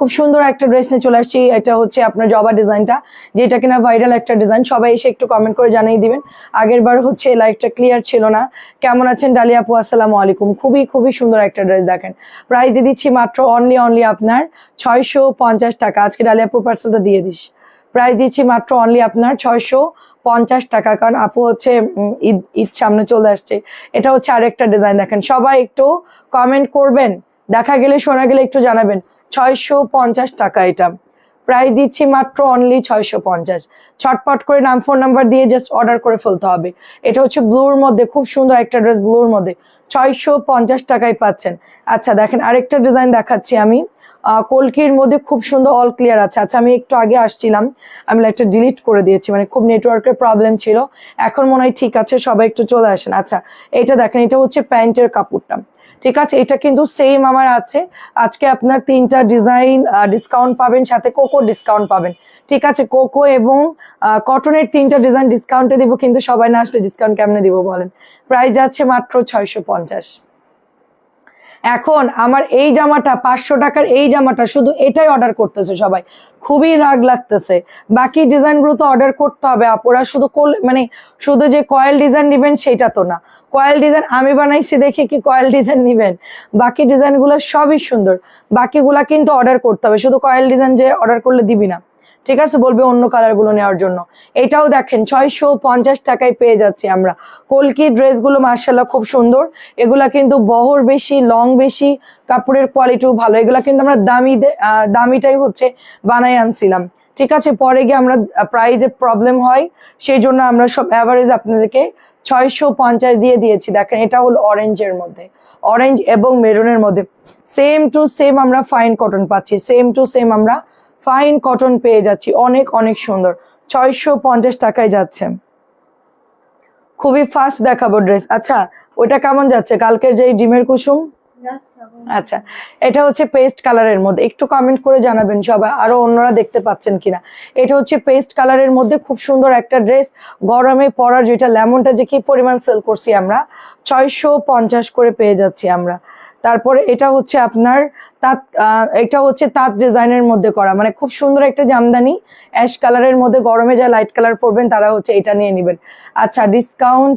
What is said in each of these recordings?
খুব সুন্দর একটা ড্রেস নিয়ে চলে আসছি। এটা হচ্ছে আপনার জবা ডিজাইনটা, যেটা কিনা ভাইরাল একটা ডিজাইন। সবাই এসে একটু কমেন্ট করে জানিয়ে দিবেন। আগের বার হচ্ছে লাইভটা ক্লিয়ার ছিল না। কেমন আছেন ডালিয়া আপু? আসসালামু আলাইকুম। খুবই খুবই সুন্দর একটা ড্রেস। দেখেন প্রাইস দিয়ে দিচ্ছি মাত্র অনলি আপনার 650 টাকা। আজকে ডালিয়া আপুর পার্সেলটা দিয়ে দিস। প্রাইস দিচ্ছি মাত্র অনলি আপনার 650 টাকা। কারণ আপু হচ্ছে ঈদ সামনে চলে আসছে। এটা হচ্ছে আরেকটা ডিজাইন। দেখেন সবাই একটু কমেন্ট করবেন, দেখা গেলে শোনা গেলে একটু জানাবেন। 650 টাকা এটা। প্রাইস দিচ্ছি মাত্র অনলি 650। ছটপট করে নাম ফোন নাম্বার দিয়ে জাস্ট অর্ডার করে ফেলতে হবে। এটা হচ্ছে ব্লুর মধ্যে খুব সুন্দর একটা ড্রেস, ব্লুর মধ্যে 650 টাকায় পাচ্ছেন। আচ্ছা দেখেন আরেকটা ডিজাইন দেখাচ্ছি আমি, কলকির মধ্যে খুব সুন্দর অল ক্লিয়ার আছে। আচ্ছা আমি একটু আগে আসছিলাম, আমি একটা ডিলিট করে দিয়েছি, মানে খুব নেটওয়ার্কের প্রবলেম ছিল। এখন মনে হয় ঠিক আছে, সবাই একটু চলে আসেন। আচ্ছা এটা দেখেন, এটা হচ্ছে প্যান্টের কাপড়টা, ঠিক আছে। এটা কিন্তু সেম আমার আছে। আজকে আপনার 3টা ডিজাইন ডিসকাউন্ট পাবেন, সাথে কোকো ডিসকাউন্ট পাবেন, ঠিক আছে। কোকো এবং কটনের 3টা ডিজাইন ডিসকাউন্টে দিব, কিন্তু সবাই না আসলে ডিসকাউন্ট কেমনে দিব বলেন। প্রাইস যাচ্ছে মাত্র 650। এখন আমার এই জামাটা 500 টাকার, এই জামাটা শুধু এটাই অর্ডার করতেছে সবাই, খুবই রাগ লাগতেছে। বাকি ডিজাইনগুলো তো অর্ডার করতে হবে আপুরা, শুধু মানে শুধু যে কয়েল ডিজাইন নিবেন সেটা তো না। কয়েল ডিজাইন আমি বানাইছি দেখে কি কয়েল ডিজাইন নিবেন? বাকি ডিজাইনগুলো সবই সুন্দর, বাকিগুলা কিন্তু অর্ডার করতে হবে। শুধু কয়েল ডিজাইন যে অর্ডার করলে দিবি না, ঠিক আছে, বলবে অন্য কালারগুলো নেওয়ার জন্য। এটাও দেখেন 650 টাকায় পেয়ে যাচ্ছি আমরা। কলকি ড্রেসগুলো মার্শাল্লাহ খুব সুন্দর। এগুলা কিন্তু বহর বেশি, লং বেশি, কাপড়ের কোয়ালিটিও ভালো। এগুলা কিন্তু আমরা দামিটাই হচ্ছে বানাই আনছিলাম, ঠিক আছে। পরে গিয়ে আমরা প্রাইজে প্রবলেম হয়, সেই জন্য আমরা সব অ্যাভারেজ আপনাদেরকে 650 দিয়ে দিয়েছি। দেখেন এটা হলো অরেঞ্জের মধ্যে, অরেঞ্জ এবং মেরুনের মধ্যে সেম টু সেম আমরা ফাইন কটন পাচ্ছি, সেম টু সেম আমরা ফাইন কটন পেয়ে যাচ্ছি। অনেক অনেক সুন্দর, 650 টাকায় যাচ্ছে। খুবই ফাস্ট দেখাবো ড্রেস। আচ্ছা ওইটা কেমন যাচ্ছে, কালকের যে ডিমের কুসুম? আচ্ছা এটা হচ্ছে পেস্ট কালারের মধ্যে, একটু কমেন্ট করে জানাবেন সবাই, আরো অন্যরা দেখতে পাচ্ছেন কিনা। এটা হচ্ছে পেস্ট কালারের মধ্যে খুব সুন্দর একটা ড্রেস, গরমে পরার, যেটা লেমনটা যে কি পরিমাণ সেল করছি আমরা, 650 করে পেয়ে যাচ্ছি আমরা। তারপরে এটা হচ্ছে আপনার তাঁত, এটা হচ্ছে তাঁত ডিজাইনের মধ্যে করা, মানে খুব সুন্দর একটা জামদানি অ্যাশ কালারের মধ্যে। গরমে যা লাইট কালার পরবেন তারা হচ্ছে এটা নিয়ে নেবেন। আচ্ছা ডিসকাউন্ট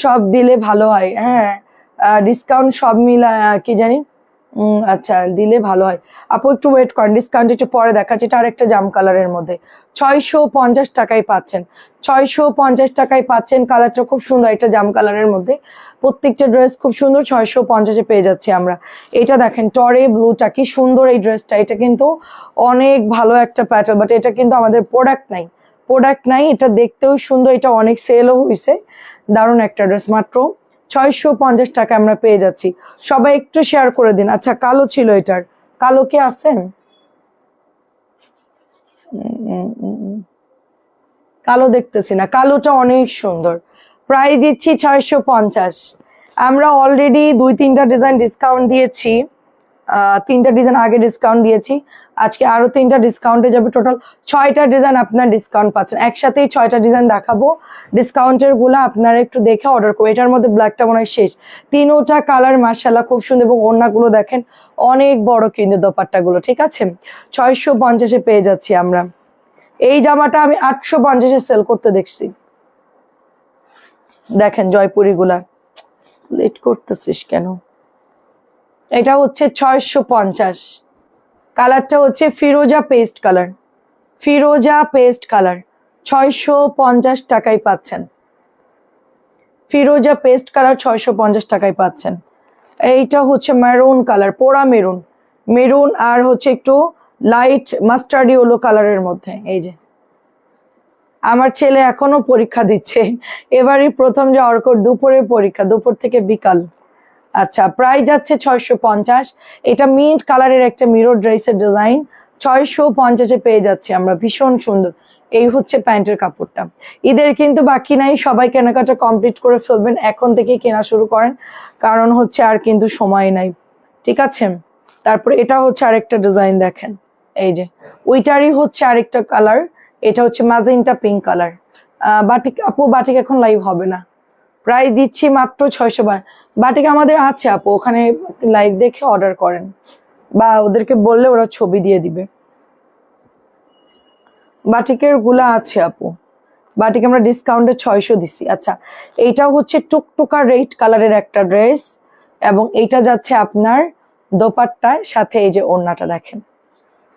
সব দিলে ভালো হয়, হ্যাঁ ডিসকাউন্ট সব মিলা কি জানি, আচ্ছা দিলে ভালো হয়। আপু একটু ওয়েট করেন, ডিসকাউন্ট একটু পরে দেখাচ্ছি। এটা আরেকটা জাম কালারের মধ্যে 650 টাকায় পাচ্ছেন, 650 টাকায় পাচ্ছেন। কালারটা খুব সুন্দর, এটা জাম কালারের মধ্যে। প্রত্যেকটা ড্রেস খুব সুন্দর, 650-এ পেয়ে যাচ্ছি আমরা। এটা দেখেন টরে ব্লুটা কি সুন্দর এই ড্রেসটা, এটা কিন্তু অনেক ভালো একটা প্যাটার্ন, বাট এটা কিন্তু আমাদের প্রোডাক্ট নাই, এটা দেখতেও সুন্দর, এটা অনেক সেলও হয়েছে। দারুণ একটা ড্রেস, মাত্র 650 টাকা আমরা পেয়ে যাচ্ছি। সবাই একটু শেয়ার করে দিন। আচ্ছা কালো ছিল, এটার কালো কে আছেন? কালো দেখতেছি না, কালোটা অনেক সুন্দর। প্রাইস দিচ্ছি 650। আমরা অলরেডি 2-3টা ডিজাইন ডিসকাউন্ট দিয়েছি, 3টা ডিজাইন আগে ডিসকাউন্ট দিয়েছি, আজকে আরো 3টা ডিসকাউন্টে যাবে। টোটাল 6টা ডিজাইন আপনার ডিসকাউন্ট পাচ্ছেন। একসাথেই 6টা ডিজাইন দেখাবো, ডিসকাউন্টের গুলো আপনারা একটু দেখে অর্ডার করবো। এটার মধ্যে ব্ল্যাকটা মনে হয় শেষ। 3টা কালার মাশাআল্লাহ খুব সুন্দর, এবং ওড়নাগুলো দেখেন অনেক বড় কিন্তু দোপাট্টাগুলো, ঠিক আছে। 650-এ পেয়ে যাচ্ছি আমরা। এই জামাটা আমি 850-এ সেল করতে দেখছি। দেখেন জয়পুরি গুলা, লেট করতেছিস কেন? এটা হচ্ছে 650। কালারটা হচ্ছে ফিরোজা পেস্ট কালার, ফিরোজা পেস্ট কালার, 650 টাকায় পাচ্ছেন। ফিরোজা পেস্ট কালার 650 টাকায় পাচ্ছেন। এইটা হচ্ছে মেরুন কালার, পোড়া মেরুন, মেরুন আর হচ্ছে একটু লাইট মাস্টার্ডি ওলো কালারের মধ্যে। এই যে আমার ছেলে এখনো পরীক্ষা দিচ্ছে, এবারই প্রথম যে অর্কর দুপুরে পরীক্ষা, দুপুর থেকে বিকাল। আচ্ছা প্রাইস যাচ্ছে 650। এটা মিন্ট কালারের একটা মিরর ড্রেসের ডিজাইন, 650-এ পেয়ে যাচ্ছি আমরা। ভীষণ সুন্দর। এই হচ্ছে প্যান্টের কাপড়টা। ঈদের কিন্তু বাকি নাই, সবাই কেনাকাটা কমপ্লিট করে ফেলবেন, এখন থেকে কেনা শুরু করেন, কারণ হচ্ছে আর কিন্তু সময় নাই, ঠিক আছে। তারপরে এটা হচ্ছে আরেকটা ডিজাইন, দেখেন এই যে ওইটারই হচ্ছে আরেকটা কালার, এটা হচ্ছে ম্যাজেন্টা পিঙ্ক কালার। বাটিক আপু, বাটিক এখন লাইভ হবে না। প্রাইস দিচ্ছি মাত্র 600। বাটিক আমাদের আছে আপু, ওখানে লাইভ দেখে অর্ডার করেন। বা ওদেরকে বললে ওরা ছবি দিয়ে দিবে। বাটিকের গুলা আছে আপু, বাটিক আমরা ডিসকাউন্টে 600 দিছি। আচ্ছা, এইটাও হচ্ছে টুকটুকা রেড কালারের একটা ড্রেস, এবং এইটা যাচ্ছে আপনার দোপাট্টার সাথে। এই যে ওড়নাটা দেখেন,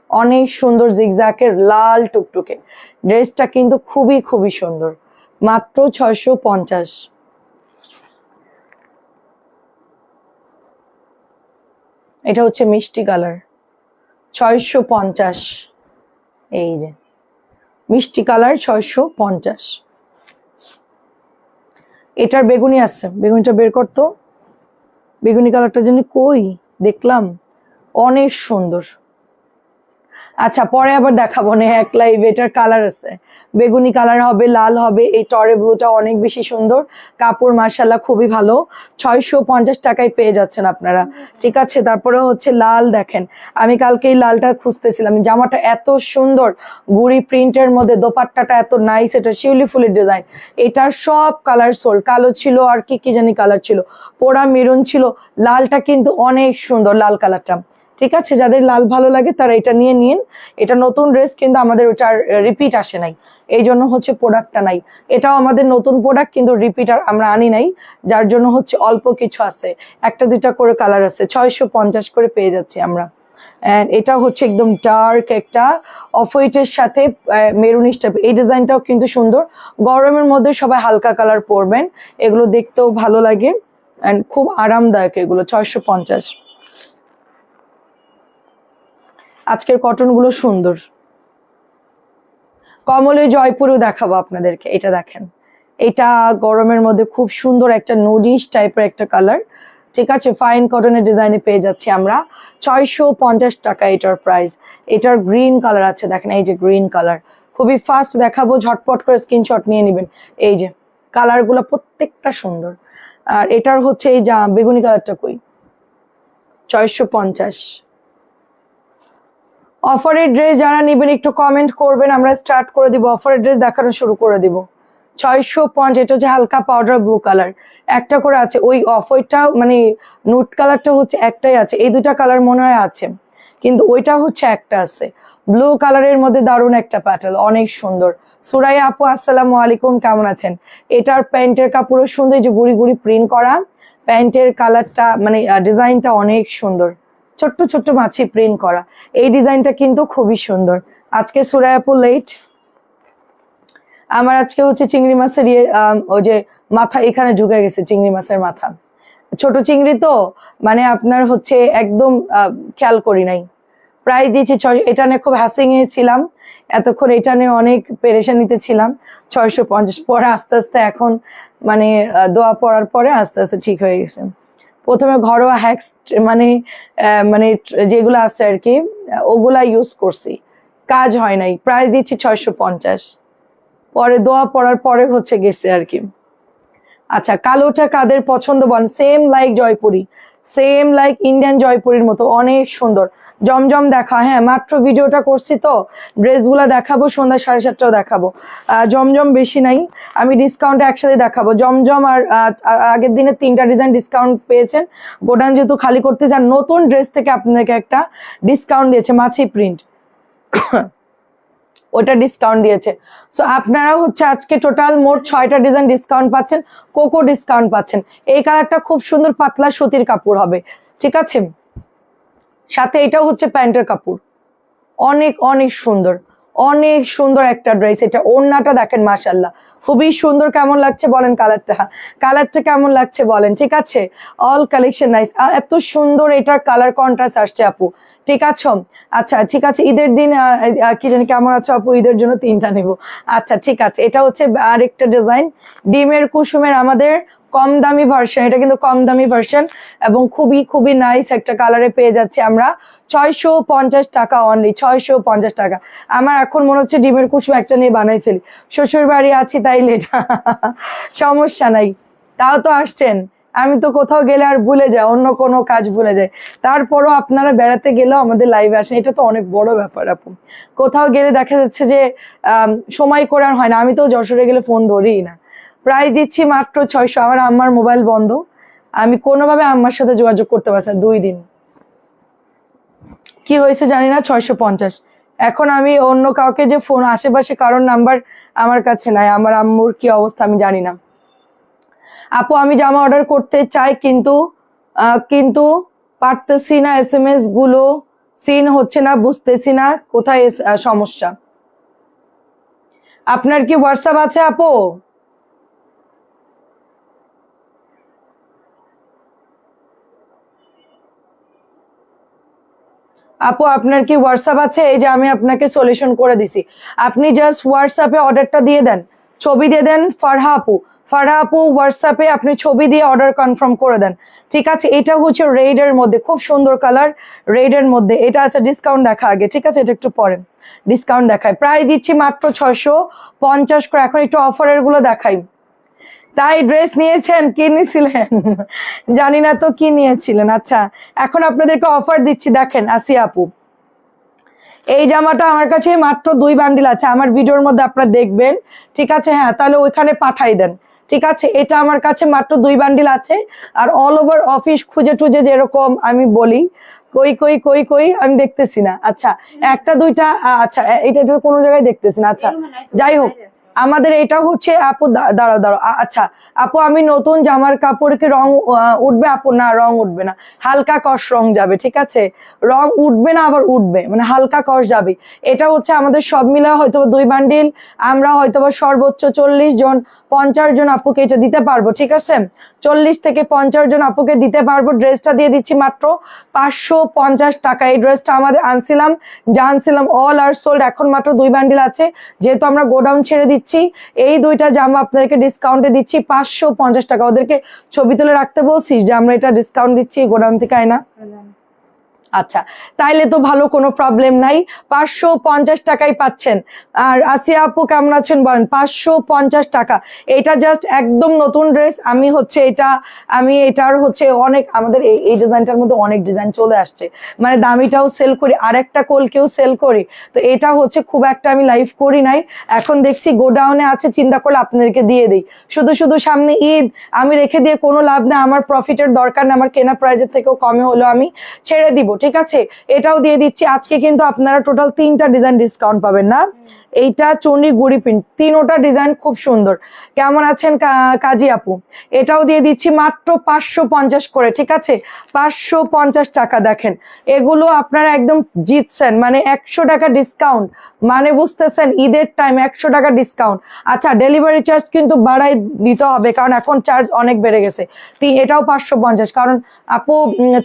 অনেক সুন্দর জিগজ্যাকের লাল টুকটুকে ড্রেসটা, কিন্তু খুবই খুবই সুন্দর, মাত্র 650। এটা হচ্ছে মিষ্টি কালার, 650। এই যে মিষ্টি কালার 650। এটার বেগুনি আছে, বেগুনিটা বের করতো, বেগুনি কালারটা যেন কই দেখলাম, অনেক সুন্দর। আচ্ছা, পরে আবার দেখাবো না, এক লাইভ। এটার কালার আছে, বেগুনি কালার হবে, লাল হবে। এই টরে ব্লুটা অনেক বেশি সুন্দর, কাপড় মাশাআল্লাহ খুবই ভালো। 650 টাকায় পেয়ে যাচ্ছেন আপনারা, ঠিক আছে। তারপরে হচ্ছে লাল দেখেন, আমি কালকে এই লালটা খুঁজতেছিলাম, জামাটা এত সুন্দর, গুড়ি প্রিন্টের মধ্যে, দোপাট্টাটা এত নাইস, এটা শিউলি ফুলের ডিজাইন। এটার সব কালার সোল, কালো ছিল আর কি কি জানি কালার ছিল, পোড়া মেরুন ছিল, লালটা কিন্তু অনেক সুন্দর, লাল কালারটা, ঠিক আছে। যাদের লাল ভালো লাগে তারা এটা নিয়ে নিন। এটা নতুন ড্রেস, কিন্তু আমাদের ওটার রিপিট আসে নাই, এই জন্য হচ্ছে প্রোডাক্টটা নাই। এটাও আমাদের নতুন প্রোডাক্ট, কিন্তু রিপিট আর আমরা আনি নাই, যার জন্য হচ্ছে অল্প কিছু আছে, একটা দুইটা করে কালার আছে। 650 করে পেয়ে যাচ্ছি আমরা। অ্যান্ড এটা হচ্ছে একদম ডার্ক একটা অফ হোয়াইটের সাথে মেরুনিশ টাইপ, এই ডিজাইনটাও কিন্তু সুন্দর। গরমের মধ্যে সবাই হালকা কালার পরবেন, এগুলো দেখতেও ভালো লাগে অ্যান্ড খুব আরামদায়ক এগুলো। 650। আজকের কটন গুলো সুন্দর। কমলে জয়পুরও দেখাবো আপনাদেরকে, এটা দেখেন, এটা গরমের মধ্যে খুব সুন্দর একটা নুডিশ টাইপের একটা কালার, ঠিক আছে। ফাইন কটনের ডিজাইনে পেয়ে যাচ্ছি আমরা, 650 টাকা এটার প্রাইস। এটার গ্রিন কালার আছে দেখেন, এই যে গ্রিন কালার, খুবই ফাস্ট দেখাবো, ঝটপট করে স্ক্রিনশট নিয়ে নেবেন। এই যে কালারগুলো প্রত্যেকটা সুন্দর। আর এটার হচ্ছে এই যা বেগুনি কালারটা কই, 650। অফারের ড্রেস যারা নেবেন একটু কমেন্ট করবেন, আমরা স্টার্ট করে দিব, অফারের ড্রেস দেখানো শুরু করে দিব। 650। এটা হচ্ছে হালকা পাউডার ব্লু কালার, একটা করে আছে। ওই অফ হোয়াইটটা মানে নুট কালারটা হচ্ছে একটাই আছে, এই দুটা কালার মনে হয় আছে, কিন্তু ওইটা হচ্ছে একটা আছে। ব্লু কালারের মধ্যে দারুণ একটা প্যাটার্ন, অনেক সুন্দর। সুরাইয়া আপু আসসালামু আলাইকুম, কেমন আছেন? এটার প্যান্টের কাপড়ও সুন্দর, যে গুড়ি গুড়ি প্রিন্ট করা, প্যান্টের কালারটা মানে ডিজাইনটা অনেক সুন্দর, ছোট্ট ছোট্ট মাছি প্রিন্ট করা, এই ডিজাইনটা কিন্তু খুবই সুন্দর। আজকে সুরাইয়া আপু লেট, আমার আজকে হচ্ছে চিংড়ি মাছের ওই যে মাথা এখানে ঢুকে গেছে, চিংড়ি মাছের মাথা, ছোট চিংড়ি তো, মানে আপনার হচ্ছে একদম খেয়াল করি নাই। প্রায় দিয়েছি এটা নিয়ে খুব হ্যাসিং এ ছিলাম এতক্ষণ, এটা নিয়ে অনেক পেরেশানিতে ছিলাম। 650 পরে আস্তে আস্তে এখন মানে দোয়া পড়ার পরে আস্তে আস্তে ঠিক হয়ে গেছে। প্রথমে ঘরোয়া হ্যাক্স মানে মানে যেগুলো আছে আর কি, ওগুলা ইউজ করছি, কাজ হয় নাই। প্রাইস দিচ্ছি 650, পরে দোয়া পড়ার পরে হচ্ছে গেছে আর কি। আচ্ছা, কালোটা কাদের পছন্দ বলেন? Same like Jaipuri, same like Indian জয়পুরির মতো, অনেক সুন্দর। জমজম দেখা, হ্যাঁ মাত্র ভিডিওটা করছি তো, ড্রেসগুলা দেখাবো, সন্ধ্যা 7:30টাও দেখাবো। জমজম বেশি নাই, আমি ডিসকাউন্টে একসাথে দেখাবো। জমজম আর আগের দিনে 3টা ডিজাইন ডিসকাউন্ট পেয়েছেন, গোডাউন যেহেতু খালি করতে চান, নতুন ড্রেস থেকে আপনাদেরকে একটা ডিসকাউন্ট দিয়েছে, মাছি প্রিন্ট, ওটা ডিসকাউন্ট দিয়েছে। সো আপনারা হচ্ছে আজকে টোটাল মোট 6টা ডিজাইন ডিসকাউন্ট পাচ্ছেন, কোকো ডিসকাউন্ট পাচ্ছেন। এই কালারটা খুব সুন্দর, পাতলা সুতির কাপড় হবে, ঠিক আছে। সাথে এটাও হচ্ছে প্যান্টের কাপড়, অনেক অনেক সুন্দর, অনেক সুন্দর একটা ড্রেস। এটা ওড়নাটা দেখেন মাশাআল্লাহ, খুবই সুন্দর। কেমন লাগছে বলেন কালারটা, কালারটা কেমন লাগছে বলেন, ঠিক আছে। অল কালেকশন নাইস, এত সুন্দর এটার কালার কন্ট্রাস্ট আসছে আপু, ঠিক আছে। আচ্ছা ঠিক আছে, ঈদের দিন কি জানি কেমন আছো আপু, ঈদের জন্য 3টা নেব। আচ্ছা ঠিক আছে, এটা হচ্ছে আরেকটা ডিজাইন, ডিমের কুসুমের আমাদের কম দামি ভার্সন, এটা কিন্তু কম দামি ভার্সন এবং খুবই খুবই নাইস একটা কালারে পেয়ে যাচ্ছি আমরা। 650 টাকা অনলি, 650 টাকা। আমার এখন মনে হচ্ছে ডিমের কুসুম একটা নিয়ে বানাই ফেলি, শ্বশুর বাড়ি আছি তাই লেট, সমস্যা নাই। তাও তো আসছেন, আমি তো কোথাও গেলে আর ভুলে যাই, অন্য কোনো কাজ ভুলে যাই, তারপরও আপনারা বেড়াতে গেলেও আমাদের লাইভে আসেন, এটা তো অনেক বড় ব্যাপার আপু। কোথাও গেলে দেখা যাচ্ছে যে সময় করে আর হয় না, আমি তো যশোরে গেলে ফোন ধরিই না। প্রাইস দিচ্ছি মাত্র 600। আমার আম্মার মোবাইল বন্ধ, আমি কোনোভাবে আম্মার সাথে যোগাযোগ করতে পারছি না 2 দিন। কি হয়েছে জানি না, 650। এখন আমি অন্য কাউকে যে ফোন, আশেপাশে কারোর নাম্বার আমার কাছে নাই, আমার আম্মুর কি অবস্থা আমি জানি না। আপু আমি জামা অর্ডার করতে চাই কিন্তু কিন্তু পারতেছি না, SMS গুলো সিন হচ্ছে না, বুঝতেছি না কোথায় সমস্যা। আপনার কি হোয়াটসঅ্যাপ আছে আপু? আপু আপনার কি হোয়াটসঅ্যাপ আছে? এই যে আমি আপনাকে সলিউশন করে দিছি, আপনি জাস্ট হোয়াটসঅ্যাপে অর্ডারটা দিয়ে দেন, ছবি দিয়ে দেন ফারহা আপু। ফারহা আপু হোয়াটসঅ্যাপে আপনি ছবি দিয়ে অর্ডার কনফার্ম করে দেন, ঠিক আছে? এটা হচ্ছে রেডের মধ্যে, খুব সুন্দর কালার, রেডের মধ্যে এটা আছে। ডিসকাউন্ট দেখা আগে, ঠিক আছে? এটা একটু পরে ডিসকাউন্ট দেখায়, প্রাইস দিচ্ছি মাত্র 650 করে। এখন একটু অফারের গুলো দেখাই। তাই ড্রেস নিয়েছেন, কি নিয়েছিলেন? জানি না তো কি নিয়েছিলেন। আচ্ছা এখন আপনাদেরকে অফার দিচ্ছি, দেখেন আসিয়া আপু, এই জামাটা আমার কাছে মাত্র 2 বান্ডিল আছে, আমার ভিডিওর মধ্যে আপনারা দেখবেন, ঠিক আছে? হ্যাঁ তাহলে ওইখানে পাঠাই দেন, ঠিক আছে? এটা আমার কাছে মাত্র 2 বান্ডিল আছে। আর অল ওভার অফিস খুঁজে টুজে যেরকম আমি বলি, কই কই কই কই আমি দেখতেছি না। আচ্ছা একটা দুইটা, আচ্ছা এটা কোনো জায়গায় দেখতেছি না। আচ্ছা যাই হোক, আমাদের এটা হচ্ছে আপু, দাঁড়াও দাঁড়াও, আচ্ছা আপু আমি নতুন জামার কাপড় কি রং উঠবে আপু? না রং উঠবে না, হালকা কস রং যাবে, ঠিক আছে? রং উঠবে না, আবার উঠবে, মানে হালকা কস যাবে। এটা হচ্ছে আমাদের সব মিলা হয়তো 2 বান্ডিল, আমরা হয়তো সর্বোচ্চ 40 জন 50 জন আপুকে এটা দিতে পারবো, ঠিক আছে? 40 থেকে 50 জন আপুকে দিতে পারবো। ড্রেসটা দিয়ে দিচ্ছি মাত্র 550 টাকা। এই ড্রেসটা আমাদের আনছিলাম অল আর সোল্ড, এখন মাত্র 2 বান্ডিল আছে, যেহেতু আমরা গোডাউন ছেড়ে দিচ্ছি। এই দুইটা জামা আপনাদেরকে ডিসকাউন্টে দিচ্ছি 550 টাকা। ওদেরকে ছবি তুলে রাখতে বলছি যে আমরা এটা ডিসকাউন্ট দিচ্ছি গোডাউন থেকে, আয় না? আচ্ছা তাইলে তো ভালো, কোনো প্রবলেম নাই, 550 টাকাই পাচ্ছেন। আর আসিয়া আপু কেমন আছেন বলেন? 550 টাকা। এটা জাস্ট একদম নতুন ড্রেস। আমি এটার হচ্ছে অনেক, আমাদের এই ডিজাইনটার মধ্যে অনেক ডিজাইন চলে আসছে, মানে দামিটাও সেল করি, আরেকটা কোলকেও সেল করি। তো এটা হচ্ছে খুব একটা আমি লাইভ করি নাই, এখন দেখছি গোডাউনে আছে, চিন্তা করলে আপনাদেরকে দিয়ে দিই। শুধু সামনে ঈদ, আমি রেখে দিয়ে কোনো লাভ না, আমার প্রফিটের দরকার না, আমার কেনা প্রাইজের থেকেও কমে হলো আমি ছেড়ে দিব, ঠিক আছে? এটাও দিয়ে দিচ্ছি। আজকে কিন্তু আপনারা টোটাল 3টা ডিজাইন ডিসকাউন্ট পাবেন না? এইটা চুনি গুড়ি প্রিন্ট, 3টা ডিজাইন খুব সুন্দর। কেমন আছেন কাজী আপু? এটাও দিয়ে দিচ্ছি মাত্র 550 করে, ঠিক আছে? 550 টাকা। দেখেন এগুলো আপনারা একদম জিতছেন, মানে 100 টাকা ডিসকাউন্ট, মানে বুঝতেছেন ঈদের টাইম 100 টাকা ডিসকাউন্ট। আচ্ছা ডেলিভারি চার্জ কিন্তু বাড়াই দিতে হবে, কারণ এখন চার্জ অনেক বেড়ে গেছে। এটাও 550, কারণ আপু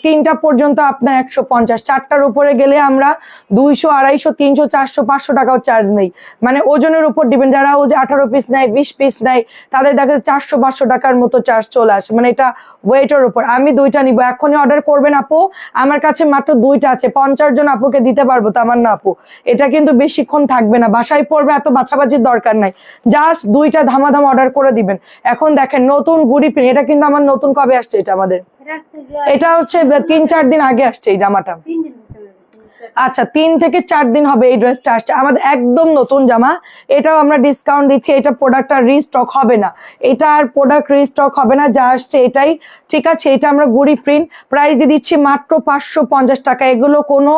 3টা পর্যন্ত আপনার 150, 4টার উপরে গেলে আমরা 200, 250, 300, 400, 500 টাকাও চার্জ নেই, মানে ওজনের উপর ডিপেন্ড। যারা ও যে 18 পিস নেয়, 20 পিস নেয়, তাদের দেখা 400, 500 টাকার মতো চার্জ চলে আসে, মানে এটা ওয়েটের উপর। আমি 2টা নিব, এখনই অর্ডার করবেন আপু, আমার কাছে মাত্র 2টা আছে, 50 জন আপুকে দিতে পারবো, তো আমার না আপু এটা কিন্তু বেশিক্ষণ থাকবে না, বাসায় পড়বে, এত বাছাবাছির দরকার নাই, জাস্ট 2টা ধামাধাম অর্ডার করে দিবেন। এখন দেখেন নতুন গুড়ি প্রিন্ট, এটা কিন্তু আমার নতুন কবে আসছে, এটা আমাদের এটা হচ্ছে 3-4 দিন আগে আসছে এই জামাটা। আচ্ছা 3 থেকে 4 দিন হবে এই ড্রেসটা আসছে, আমাদের একদম নতুন জামা। এটাও আমরা ডিসকাউন্ট দিচ্ছি, এটা প্রোডাক্ট আর রিস্টক হবে না, এটা আর প্রোডাক্ট রিস্টক হবে না, যা আসছে এটাই, ঠিক আছে? এটা আমরা গুড়ি প্রিন্ট, প্রাইস দিয়ে দিচ্ছি মাত্র 550 টাকা। এগুলো কোনো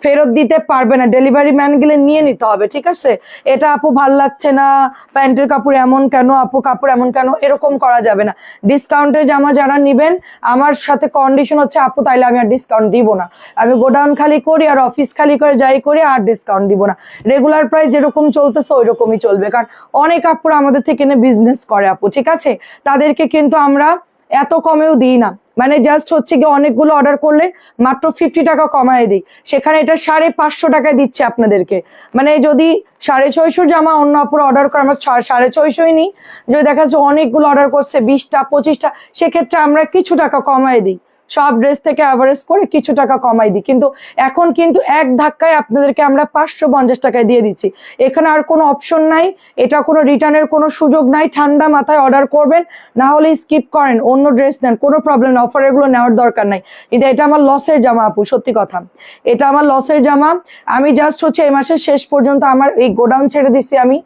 ফেরত দিতে পারবে না, ডেলিভারি ম্যান গেলে নিয়ে নিতে হবে, ঠিক আছে? এটা আপু ভাল লাগছে না, প্যান্টের কাপড় এমন কেন আপু, কাপড় এমন কেন, এরকম করা যাবে না। ডিসকাউন্টের জামা যারা নিবেন, আমার সাথে কন্ডিশন হচ্ছে আপু তাইলে আমি আর ডিসকাউন্ট দিব না, আমি গোডাউন খালি করি আর অফিস খালি করে যাই করি, আর ডিসকাউন্ট দিব না। রেগুলার প্রাইস যেরকম চলতেছে ওই রকমই চলবে, কারণ অনেক আপুরা আমাদের থেকে বিজনেস করে আপু, ঠিক আছে? তাদেরকে কিন্তু আমরা এত কমেও দিই না, মানে জাস্ট হচ্ছে কি অনেকগুলো অর্ডার করলে মাত্র 50 টাকা কমায় দিই, সেখানে এটা 550 টাকায় দিচ্ছে আপনাদেরকে। মানে যদি 650 জামা অন্য আপুর অর্ডার করে, আমরা 650 নিই। যদি দেখা যাচ্ছে অনেকগুলো অর্ডার করছে 20টা 25টা, সেক্ষেত্রে আমরা কিছু টাকা কমায় দিই, সব ড্রেস থেকে অ্যাভারেজ করে কিছু টাকা কমাই দিই। কিন্তু এখন কিন্তু এক ধাক্কায় আপনাদেরকে আমরা 550 টাকায় দিয়ে দিচ্ছি, এখানে আর কোনো অপশন নাই, এটা কোনো রিটার্নের কোনো সুযোগ নাই। ঠান্ডা মাথায় অর্ডার করবেন, না হলে স্কিপ করেন, অন্য ড্রেস নেন, কোনো প্রবলেম না, অফার এগুলো নেওয়ার দরকার নাই। কিন্তু এটা আমার লসের জামা আপু, সত্যি কথা, এটা আমার লসের জামা। আমি জাস্ট হচ্ছে এই মাসের শেষ পর্যন্ত আমার এই গোডাউন ছেড়ে দিছি, আমি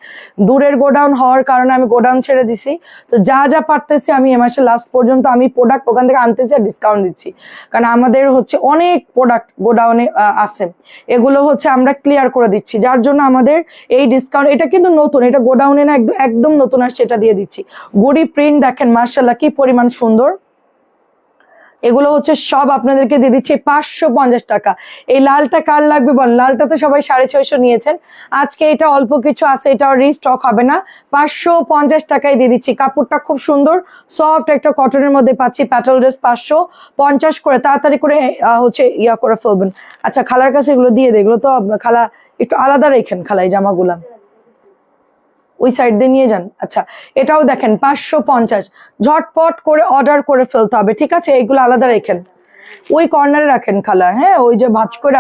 দূরের গোডাউন হওয়ার কারণে আমি গোডাউন ছেড়ে দিছি। তো যা পারতেছি আমি এ মাসের লাস্ট পর্যন্ত আমি প্রোডাক্ট ওখান থেকে আনতেছি আর ডিসকাউন্ট দিচ্ছি, কারণ আমাদের হচ্ছে অনেক প্রোডাক্ট গোডাউনে আছে, এগুলো হচ্ছে আমরা ক্লিয়ার করে দিচ্ছি, যার জন্য আমাদের এই ডিসকাউন্ট। এটা কিন্তু নতুন, এটা গোডাউনে না, একদম নতুন আর সেটা দিয়ে দিচ্ছি। গুড়ি প্রিন্ট দেখেন মাশাআল্লাহ কি পরিমাণ সুন্দর, এগুলো হচ্ছে সব আপনাদেরকে দিয়ে দিচ্ছি 550 টাকা। এই লালটা কার লাগবে বল, লালটা তো সবাই 650 নিয়েছেন, আজকে এটা অল্প কিছু আছে, এটা রিস্টক হবে না, 550 টাকায় দিয়ে দিচ্ছি। কাপড়টা খুব সুন্দর সফট একটা কটনের মধ্যে পাচ্ছি, প্যাটেল ড্রেস 550 করে, তাড়াতাড়ি করে হচ্ছে ইয়া করে ফেলবেন। আচ্ছা খালার কাছে এগুলো দিয়ে দেয়, এগুলো তো খালা একটু আলাদা রেখেন, খালা এই জামাগুলা ওই সাইড দিয়ে নিয়ে যান। আচ্ছা এটাও দেখেন 550, ঝটপট করে অর্ডার করে ফেলতে হবে, ঠিক আছে? এইগুলো আলাদা রেখেন, ওই কর্নারে রাখেন খালা, হ্যাঁ ওই যে ভাঁজ করে,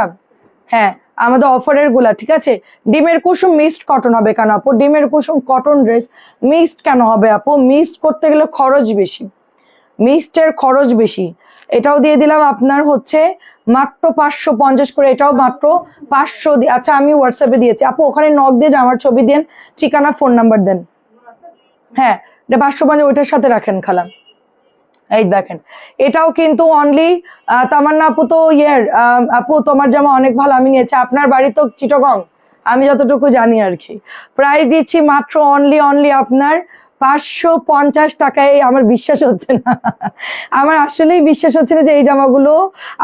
হ্যাঁ আমাদের অফারের গুলা, ঠিক আছে? ডিমের কুসুম মিক্সড কটন হবে কেন আপু? ডিমের কুসুম কটন ড্রেস মিক্সড কেন হবে আপু? মিক্সড করতে গেলে খরচ বেশি, মিক্সডের খরচ বেশি। এটাও দিয়ে দিলাম আপনার হচ্ছে মাত্র 550 করে, এটাও মাত্র 500। আচ্ছা আমি হোয়াটসঅ্যাপে দিয়েছি আপু, ওখানে নক দিয়ে আমার ছবি দেন, ঠিকানা ফোন নাম্বার দেন। হ্যাঁ এটা 550, ওইটার সাথে রাখেন খালা। এই দেখেন এটাও কিন্তু অনলি তামান্না আপু তো আপু তোমার জামা অনেক ভালো, আমি নিয়েছি, আপনার বাড়ি তো চিটাগং আমি যতটুকু জানি আর কি। প্রাইস দিচ্ছি মাত্র অনলি আপনার 550 টাকায়। আমার বিশ্বাস হচ্ছে না, আমার আসলেই বিশ্বাস হচ্ছে না যে এই জামাগুলো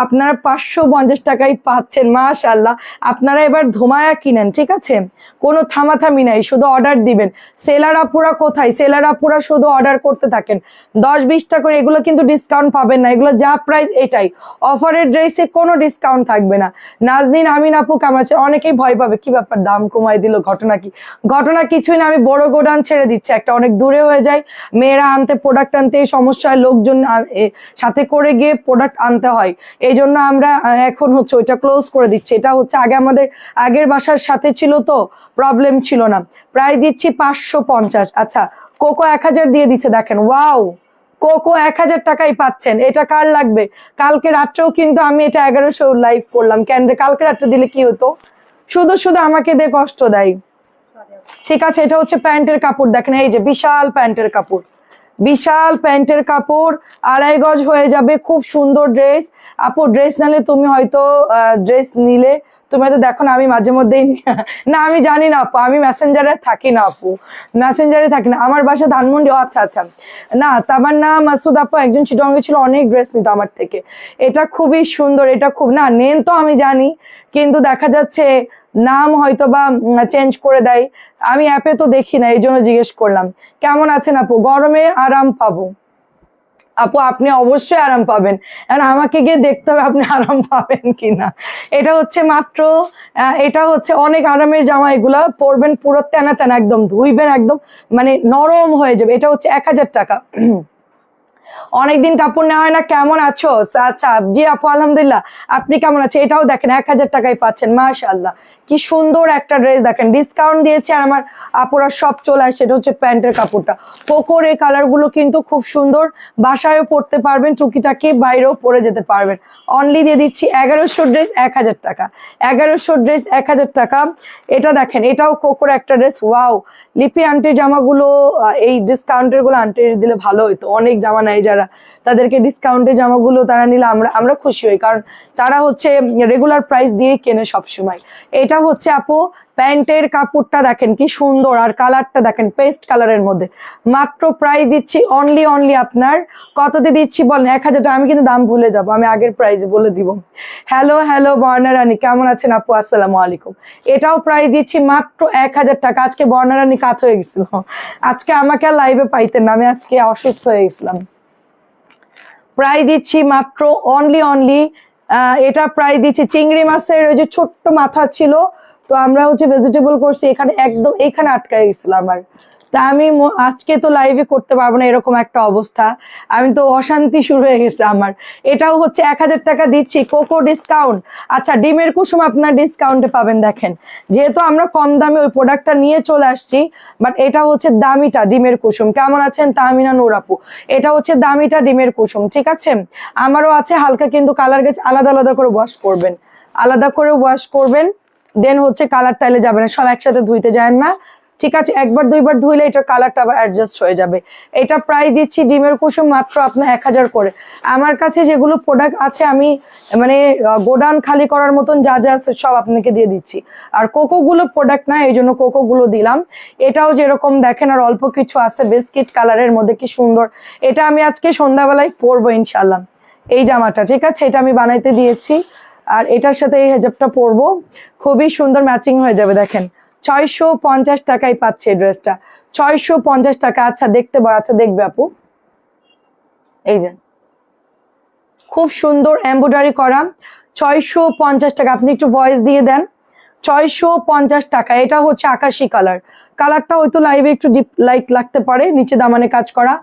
আপনারা 550 টাকায় পাচ্ছেন। মাশাআল্লাহ, আপনারা এবার ধুমায়া কিনেন, ঠিক আছে? কোনো থামাথামি নাই, শুধু অর্ডার দিবেন। সেলার আপুরা কোথায়? সেলার আপুরা শুধু অর্ডার করতে থাকেন 10-20টা করে, এগুলো কিন্তু ডিসকাউন্ট পাবেন না, এগুলো যা প্রাইস এটাই। অফারের ড্রেসে কোনো ডিসকাউন্ট থাকবে না। নাজনীন আমিন আপু কেমন আছে? অনেকেই ভয় পাবে, কি ব্যাপার দাম কমাই দিল, ঘটনা কি? ঘটনা কিছুই না, আমি বড় গোডাউন ছেড়ে দিচ্ছি, একটা অনেক দূরে হয়ে যায়, মেয়েরা আনতে প্রোডাক্ট আনতে সমস্যা হয়, লোকজন সাথে করে গিয়ে প্রোডাক্ট আনতে হয়, এই জন্য আমরা এখন হচ্ছে ওইটা ক্লোজ করে দিচ্ছি। এটা হচ্ছে আগে আমাদের আগের বাসার সাথে ছিল তো প্রবলেম ছিল না। প্রায় দিচ্ছি 550। আচ্ছা কোকো 1000 দিয়ে দিছে, দেখেন ওয়াও, কোকো 1000 টাকাই পাচ্ছেন। এটা কার লাগবে? কালকে রাত্রেও কিন্তু আমি এটা 1100 লাইভ করলাম, কেন রে? কালকে রাত্রে দিলে কি হতো? শুধু শুধু আমাকে দিয়ে কষ্ট দেয়, ঠিক আছে? এটা হচ্ছে প্যান্টের কাপড়, দেখেন এই যে বিশাল প্যান্টের কাপড়, বিশাল প্যান্টের কাপড়, 2.5 গজ হয়ে যাবে, খুব সুন্দর ড্রেস। আপু ড্রেস নিলে তুমি হয়তো ড্রেস নিলে তুমি হয়তো দেখো না, আমি মাঝে মধ্যেই না আমি জানি না আপু, আমি মেসেঞ্জারে থাকি না আপু, মেসেঞ্জারে থাকি না, আমার বাসা ধানমন্ডি। আচ্ছা আচ্ছা, না তামান্না মাসুদ আপু একজন চিটংয়ে ছিল, অনেক ড্রেস নিত আমার থেকে। এটা খুবই সুন্দর, এটা খুব না নেন তো আমি জানি, কিন্তু দেখা যাচ্ছে নাম হয়তো বা চেঞ্জ করে দেয়, আমি অ্যাপে তো দেখি না, এই জন্য জিজ্ঞেস করলাম। কেমন আছেন আপু? গরমে আরাম পাবো আপু, আপনি অবশ্যই আরাম পাবেন, কারণ আমাকে গিয়ে দেখতে হবে আপনি আরাম পাবেন কিনা। এটা হচ্ছে মাত্র এটা হচ্ছে অনেক আরামের জামা, এগুলা পরবেন পুরো তেনা তেনা, একদম ধুইবেন একদম মানে নরম হয়ে যাবে। এটা হচ্ছে 1000 টাকা। অনেকদিন কাপড় নেওয়া হয় না, কেমন আছো? আচ্ছা জি আপু আলহামদুলিল্লাহ, আপনি কেমন আছেন? এটাও দেখেন 1000 টাকায় পাচ্ছেন, মাশাআল্লাহ কি সুন্দর একটা ড্রেস, দেখেন ডিসকাউন্ট দিয়েছে আর আমার আপুরা সব চলে আসছে। এটা হচ্ছে প্যান্টের কাপড়টা, পোকোর এই কালার গুলো কিন্তু খুব সুন্দর, বাসায়ও পরতে পারবেন, টুকিটাকি বাইরেও পরে যেতে পারবেন। অনলি দিয়ে দিচ্ছি 1100 ড্রেস 1000 টাকা, 1100 ড্রেস 1000 টাকা। এটা দেখেন এটাও কোকোর একটা ড্রেস, ওয়াও। লিপি আন্টির জামাগুলো এই ডিসকাউন্টের গুলো আন্টি দিলে ভালো হইতো, অনেক জামা নাই যারা, তাদেরকে ডিসকাউন্টের জামাগুলো তারা নিলে আমরা খুশি হই, কারণ তারা হচ্ছে রেগুলার প্রাইস দিয়ে কেনে সবসময়। এটা হচ্ছে আপু প্যান্টের কাপড়টা দেখেন কি সুন্দর, আর কালারটা দেখেন পেস্ট কালারের মধ্যে। মাত্র প্রাইস দিচ্ছি অনলি আপনার কততে দিচ্ছি বলেন? 1000 টাকা। আমি কিন্তু দাম ভুলে যাব, আমি আগের প্রাইস বলে দিব। হ্যালো বর্ণা রানী কেমন আছেন আপু? আসসালামু আলাইকুম। এটাও প্রাইস দিচ্ছি মাত্র 1000 টাকা। আজকে বর্ণা রানী কাত হয়ে গেছিল, আজকে আমাকে আর লাইভে পাইতেন না, আমি আজকে অসুস্থ হয়ে গেছিলাম। প্রাইস দিচ্ছি মাত্র অনলি এটা প্রাইস দিচ্ছি চিংড়ি মাছের ওই যে ছোট্ট মাথা ছিল, তো আমরা হচ্ছে ভেজিটেবল করছি, এখানে একদম এখানে আটকায় গেছিল আমার, তা আমি আজকে তো লাইভে করতে পারবো না, এরকম একটা অবস্থা, আমি তো অশান্তি শুরু হয়ে গেছে আমার। এটাও হচ্ছে 1000 টাকা দিচ্ছি, কোকো ডিসকাউন্ট। আচ্ছা ডিমের কুসুম আপনার ডিসকাউন্টে পাবেন, দেখেন যেহেতু আমরা কম দামে ওই প্রোডাক্টটা নিয়ে চলে আসছি, বাট এটা হচ্ছে দামিটা ডিমের কুসুম। কেমন আছেন তাহমিনা নূর আপু? এটা হচ্ছে দামিটা ডিমের কুসুম, ঠিক আছে? আমারও আছে হালকা, কিন্তু কালার গেছে, আলাদা আলাদা করে ওয়াশ করবেন, আলাদা করে ওয়াশ করবেন, দেন হচ্ছে কালার টাইলে যাবে না, সব একসাথে ধুইতে যায় না, ঠিক আছে, একবার দুইবার ধুইলে এটার কালারটা আবার অ্যাডজাস্ট হয়ে যাবে। এটা প্রায় দিচ্ছি ডিমের কুসুম মাত্র আপনার 1000 করে। আমার কাছে যেগুলো প্রোডাক্ট আছে আমি মানে গোডাউন খালি করার মতন যা যা আছে সব আপনাকে দিয়ে দিচ্ছি। আর কোকো গুলো প্রোডাক্ট না, এই জন্য কোকো গুলো দিলাম। এটাও যেরকম দেখেন আর অল্প কিছু আছে বিস্কিট কালারের মধ্যে, কি সুন্দর। এটা আমি আজকে সন্ধ্যাবেলায় পরবো ইনশাল্লাহ। এই জামাটা ঠিক আছে, এটা আমি বানাইতে দিয়েছি। আর এটার সাথে এই হেজাবটা পরবো, খুবই সুন্দর ম্যাচিং হয়ে যাবে। দেখেন 650 টাকায় পাচ্ছে এই ড্রেসটা, 650 টাকা। আচ্ছা দেখতে পারো, আচ্ছা দেখবে আপু, এই যে খুব সুন্দর এমব্রয়ডারি করা, 650 টাকা। আপনি একটু ভয়েস দিয়ে দেন, 650 টাকা। এটা হচ্ছে আকাশি কালার, কালারটা হয়তো লাইভে একটু ডিপ লাইট লাগতে পারে, নিচে দামানে কাজ করা,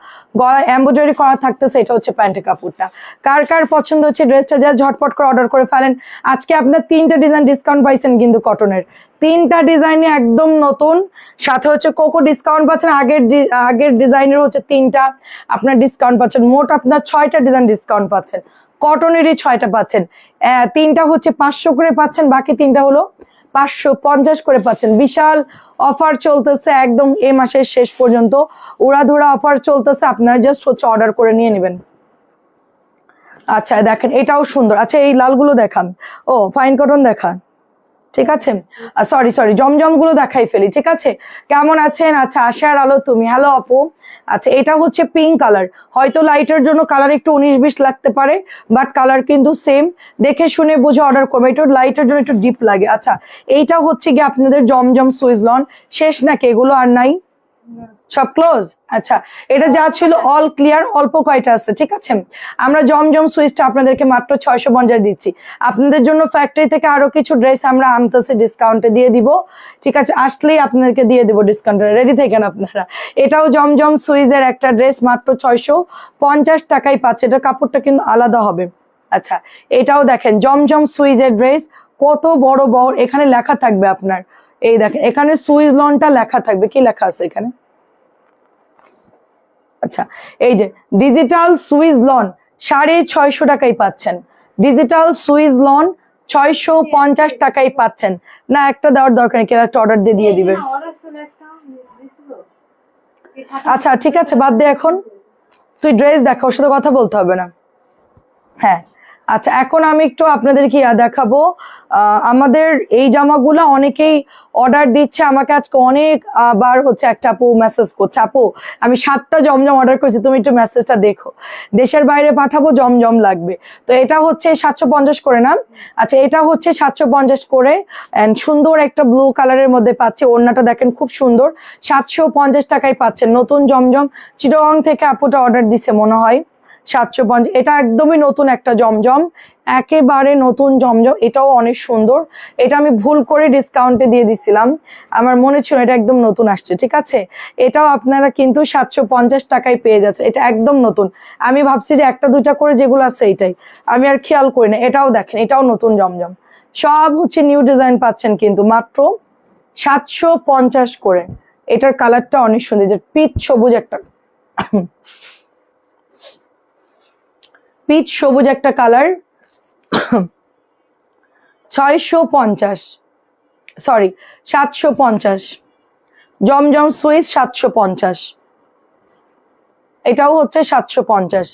গলায় এমব্রয়ডারি করা থাকতেছে। এটা হচ্ছে প্যান্টের কাপড়টা। কার কার পছন্দ হচ্ছে ড্রেসটা যা ঝটপট করে অর্ডার করে ফেলেন। আজকে আপনার 3টা ডিজাইন ডিসকাউন্ট পাইছেন কিন্তু কটনের, 3টা ডিজাইনে একদম নতুন, সাথে হচ্ছে কোকো ডিসকাউন্ট পাচ্ছেন। আগের ডিজাইনের হচ্ছে 3টা আপনার ডিসকাউন্ট পাচ্ছেন, মোট আপনার 6টা ডিজাইন ডিসকাউন্ট পাচ্ছেন। কটনেরই 6টা পাচ্ছেন, 3টা হচ্ছে 500 করে পাচ্ছেন, বাকি 3টা হলো 550 করে পাচ্ছেন। বিশাল অফার চলতেছে একদম এই মাসের শেষ পর্যন্ত, উড়াধুরা অফার চলতেছে। আপনারা জাস্ট হচ্ছে অর্ডার করে নিয়ে নেবেন। আচ্ছা দেখেন এটাও সুন্দর। আচ্ছা এই লালগুলো দেখান, ও ফাইন কটন দেখান, ঠিক আছে। সরি সরি, জমজম গুলো দেখাই ফেলি, ঠিক আছে। কেমন আছেন? আচ্ছা আশার আলো তুমি, হ্যালো আপু। আচ্ছা এটা হচ্ছে পিঙ্ক কালার, হয়তো লাইটের জন্য কালার একটু 19-20 লাগতে পারে, বাট কালার কিন্তু সেম। দেখে শুনে বুঝে অর্ডার করবে, এটা লাইটের জন্য একটু ডিপ লাগে। আচ্ছা এইটা হচ্ছে কি আপনাদের জমজম সুইজ লন, শেষ নাকি এগুলো আর নাই? সব ক্লোজ। আচ্ছা এটা যা ছিল অল ক্লিয়ার, অল্প কয়টা আছে, ঠিক আছে। আমরা জমজম সুইচটা আপনাদেরকে মাত্র 650 দিচ্ছি। আপনাদের জন্য ফ্যাক্টরি থেকে আরো কিছু ড্রেস আমরা আনতেছি, ডিসকাউন্টে দিয়ে দিব, ঠিক আছে। আসলেই আপনাদেরকে দিয়ে দিব ডিসকাউন্টে, রেডি থাকেন আপনারা। এটাও জমজম সুইজের একটা ড্রেস, মাত্র 650 টাকায় পাচ্ছে। এটা কাপড়টা কিন্তু আলাদা হবে। আচ্ছা এটাও দেখেন জমজম সুইজের ড্রেস, কত বড় বড়, এখানে লেখা থাকবে আপনার, এই দেখেন এখানে সুইজ লনটা লেখা থাকবে, কি লেখা আছে এখানে? আচ্ছা এই যে ডিজিটাল সুইজ লন 650 টাকায় পাচ্ছেন, ডিজিটাল সুইজ লন 650 টাকায় পাচ্ছেন। না একটা দেওয়ার দরকার নেই, কেউ একটা অর্ডার দিয়ে দিয়ে দিবে। আচ্ছা ঠিক আছে বাদ দে, এখন তুই ড্রেস দেখা, ওর সাথে কথা বলতে হবে না। হ্যাঁ আচ্ছা এখন আমি একটু আপনাদেরকে দেখাবো। আমাদের এই জামাগুলো অনেকেই অর্ডার দিচ্ছে আমাকে, আজকে অনেক বার হচ্ছে একটা আপু মেসেজ করছে, আপু আমি 7টা জমজম অর্ডার করেছি, তুমি একটু মেসেজটা দেখো, দেশের বাইরে পাঠাবো, জমজম লাগবে। তো এটা হচ্ছে 750 করে না? আচ্ছা এটা হচ্ছে 750 করে, এন্ড সুন্দর একটা ব্লু কালারের মধ্যে পাচ্ছে, ওড়নাটা দেখেন খুব সুন্দর, 750 টাকায় পাচ্ছেন নতুন জমজম। চিটাগং থেকে আপুটা অর্ডার দিছে মনে হয়, 750। এটা একদমই নতুন একটা জমজম, একেবারে নতুন জমজম, এটাও অনেক সুন্দর। এটা আমি ভুল করে ডিসকাউন্টে দিয়ে দিছিলাম, আমার মনে ছিল এটা একদম নতুন আসছে, ঠিক আছে। এটাও আপনারা কিন্তু 750 টাকায় পেয়ে যাচ্ছে, এটা একদম নতুন। আমি ভাবছি যে একটা দুটা করে যেগুলো আছে এইটাই, আমি আর খেয়াল করি না। এটাও দেখেন, এটাও নতুন জমজম, সব হচ্ছে নিউ ডিজাইন পাচ্ছেন কিন্তু মাত্র 750 করে। এটার কালারটা অনেক সুন্দর, যে পিচ সবুজ একটা, পিচ সবুজ একটা কালার, 650, সরি 750, জমজম সুইচ 750, এটাও হচ্ছে 750।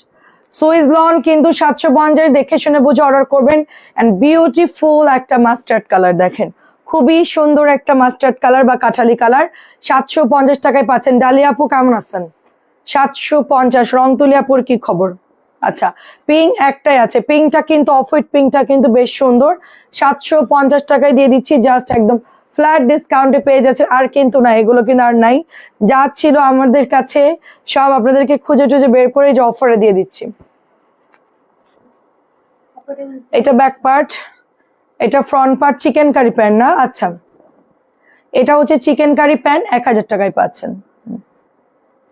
সুইজ লন কিন্তু 750, দেখে শুনে বুঝে অর্ডার করবেন। এন্ড বিউটিফুল একটা মাস্টার্ড কালার, দেখেন খুবই সুন্দর একটা মাস্টার্ড কালার বা কাঠালি কালার, 750 টাকায় পাচ্ছেন। ডালিয়া আপু কেমন আছেন? 750। রংতুলি আপুর কি খবর? আচ্ছা পিঙ্ক একটাই আছে, পিঙ্কটা কিন্তু অফ হোয়াইট পিঙ্কটা কিন্তু বেশ সুন্দর, 750 টাকায় দিয়ে দিচ্ছি, জাস্ট একদম ফ্ল্যাট ডিসকাউন্টে পেয়ে যাচ্ছে। আর কিন্তু না, এগুলো কিন্তু আর নাই, যা ছিল আমাদের কাছে সব আপনাদেরকে খুঁজে টুজে বের করে যে অফারে দিয়ে দিচ্ছি। এটা ব্যাক পার্ট, এটা front part chicken curry pant না? আচ্ছা এটা হচ্ছে চিকেন কারি প্যান্ট, 1000 টাকায় পাচ্ছেন।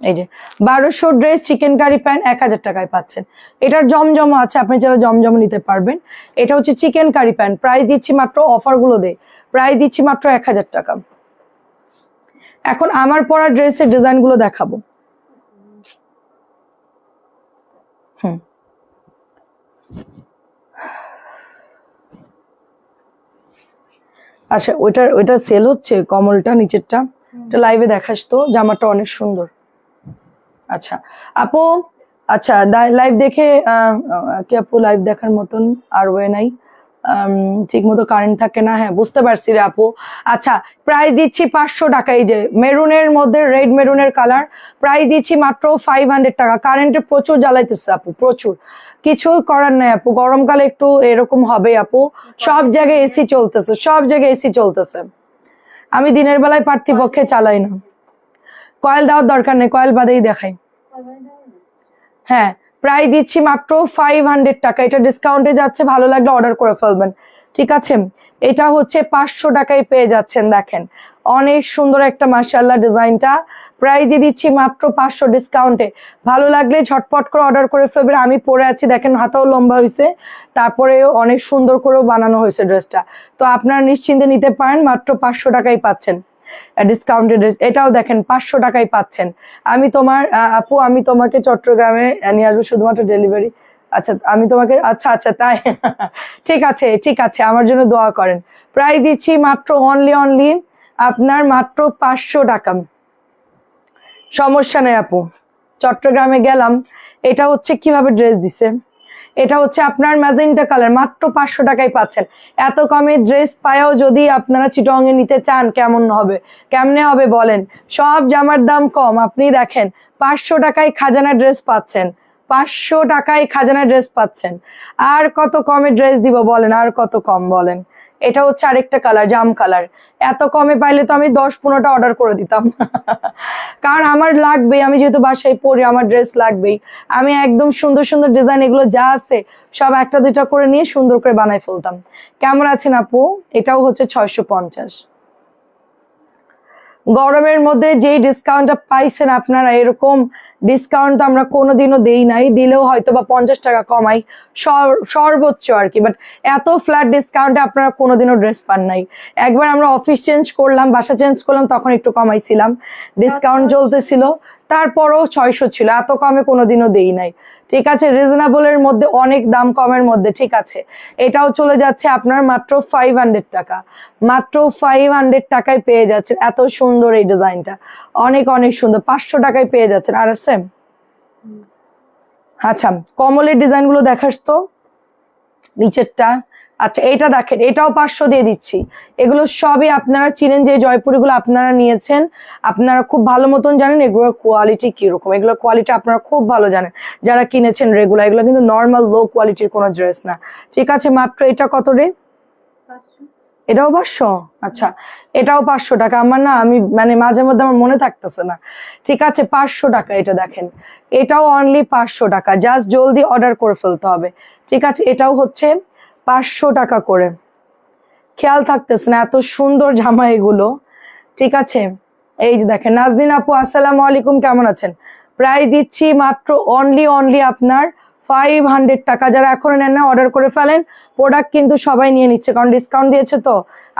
এই যে 1200 ড্রেস চিকেন কারি প্যান্ট 1000 টাকায় পাচ্ছেন। এটার জমজম আছে, আপনি যারা জমজম নিতে পারবেন। এটা হচ্ছে চিকেন কারি প্যান্ট, প্রাইস দিচ্ছি মাত্র, অফার গুলো দেয়, প্রাইস দিচ্ছি মাত্র 1000 টাকা। এখন আমার পরা ড্রেসের ডিজাইন গুলো দেখাবো। আচ্ছা ওইটা সেল হচ্ছে, কমলটা নিচেরটা এটা লাইভে দেখাস তো, জামাটা অনেক সুন্দর। আচ্ছা আপু, আচ্ছা লাইভ দেখে কি আপু লাইভ দেখার মতন আর ওয়ে নাই, ঠিক মতো কারেন্ট থাকে না। হ্যাঁ বুঝতে পারছি রে আপু। আচ্ছা প্রাইস দিচ্ছি 500 টাকা। এই যে মেরুনের মধ্যে রেড মেরুনের কালার, প্রাইস দিচ্ছি মাত্র 500 টাকা। কারেন্টে প্রচুর জ্বালাইতেছে আপু, প্রচুর, কিছু করার নাই আপু, গরমকালে একটু এরকম হবে আপু। সব জায়গায় এসি চলতেছে, সব জায়গায় এসি চলতেছে। আমি দিনের বেলায় পার্থিপক্ষে চালাই না। কয়েল দেওয়ার দরকার নেই, কয়েল বাদেই দেখাই। হ্যাঁ প্রাইস দিচ্ছি মাত্র 500 টাকা। এটা ডিসকাউন্টে যাচ্ছে, ভালো লাগলে অর্ডার করে ফেলবেন, ঠিক আছে। এটা হচ্ছে 500 টাকায় পেয়ে যাচ্ছেন। দেখেন অনেক সুন্দর একটা মাশাআল্লাহ ডিজাইনটা, প্রাইস দিয়ে দিচ্ছি মাত্র 500 ডিসকাউন্টে। ভালো লাগলে ঝটপট করে অর্ডার করে ফেলবেন। আমি পরে আছি, দেখেন হাতাও লম্বা হয়েছে, তারপরেও অনেক সুন্দর করেও বানানো হয়েছে ড্রেসটা। তো আপনারা নিশ্চিন্তে নিতে পারেন, মাত্র 500 টাকায় পাচ্ছেন ডিসকাউন্টেড ড্রেস। এটাও দেখেন 500 টাকায় পাচ্ছেন। আমি তোমার আপু, আমি তোমাকে চট্টগ্রামে নিয়ে আসবো শুধুমাত্র ডেলিভারি। আচ্ছা আমি তোমাকে, আচ্ছা আচ্ছা তাই ঠিক আছে ঠিক আছে, আমার জন্য দোয়া করেন। প্রাইস দিচ্ছি মাত্র অনলি আপনার মাত্র 500 টাকা। সমস্যা নেই আপু, চট্টগ্রামে গেলাম। এটা হচ্ছে কিভাবে ড্রেস দিছে, এটা হচ্ছে আপনার ম্যাজেন্টা কালার, মাত্র 500 টাকায় পাচ্ছেন। এত কমে ড্রেস পায়াও যদি আপনারা চিটং এ নিতে চান, কেমন হবে, কেমনে হবে বলেন। সব জামার দাম কম, আপনি দেখেন 500 টাকায় খাজানা ড্রেস পাচ্ছেন, 500 টাকায় খাজানা ড্রেস পাচ্ছেন। আর কত কমে ড্রেস দিব বলেন, আর কত কম বলেন। এটা হচ্ছে আরেকটা কালার, জাম কালার। এত কমে পাইলে তো আমি 10-15টা অর্ডার করে দিতাম কারণ আমার লাগবেই, আমি যেহেতু বাসায় পরি, আমার ড্রেস লাগবেই। আমি একদম সুন্দর সুন্দর ডিজাইন এগুলো যা আছে সব একটা দুইটা করে নিয়ে সুন্দর করে বানাই ফেলতাম। কেমন আছেন আপু? এটাও হচ্ছে 650। গরমের মধ্যে যেই ডিসকাউন্টটা পাইছেন আপনারা, এরকম ডিসকাউন্ট আমরা কোনোদিনও দেই নাই, দিলেও হয়তো বা 50 টাকা কমাই সর্বোচ্চ আর কি, বাট এত ফ্ল্যাট ডিসকাউন্টে আপনারা কোনোদিনও ড্রেস পান নাই। একবার আমরা অফিস চেঞ্জ করলাম, বাসা চেঞ্জ করলাম, তখন একটু কমাইছিলাম, ডিসকাউন্ট চলতেছিল, তারপরও 600 ছিল, এত কমে কোনোদিনও দেই নাই। ঠিক আছে, রিজনেবলের মধ্যে, অনেক দাম কমের মধ্যে, ঠিক আছে। এটাও চলে যাচ্ছে আপনার মাত্র 500 টাকা, মাত্র 500 টাকায় পেয়ে যাচ্ছেন। এত সুন্দর এই ডিজাইনটা, অনেক অনেক সুন্দর, 500 টাকায় পেয়ে যাচ্ছেন। আর আছে আচ্ছা কমলের ডিজাইন গুলো দেখাস তো, নিচেরটা। আচ্ছা এটা দেখেন, এটাও 500 দিয়ে দিচ্ছি। এগুলো সবই আপনারা চিনেন, যে জয়পুরি গুলো আপনারা নিয়েছেন, আপনারা খুব ভালো মতন জানেন এগুলোর কোয়ালিটি কিরকম। এগুলোর কোয়ালিটি আপনারা খুব ভালো জানেন যারা কিনেছেন রেগুলার। এগুলো কিন্তু নর্মাল লো কোয়ালিটির কোনো ড্রেস না, ঠিক আছে। মাত্র এটা কত রে? এটাও 500। আচ্ছা এটাও 500 টাকা। আমার না, আমি মানে মাঝে মধ্যে আমার মনে থাকতেছে না, ঠিক আছে। 500 টাকা এটা দেখেন, এটাও অনলি 500 টাকা। জাস্ট জলদি অর্ডার করে ফেলতে হবে, ঠিক আছে। এটাও হচ্ছে 500 টাকা করে। খেয়াল থাকতেছে না, এত সুন্দর জামা এগুলো, ঠিক আছে। এই যে দেখেন, নাজনীন আপু আসসালামু আলাইকুম, কেমন আছেন? প্রাইস দিচ্ছি মাত্র অনলি আপনার 500 টাকা। যারা এখন নেন না অর্ডার করে ফেলেন, প্রোডাক্ট কিন্তু সবাই নিয়ে নিচ্ছে, কারণ ডিসকাউন্ট দিয়েছে। তো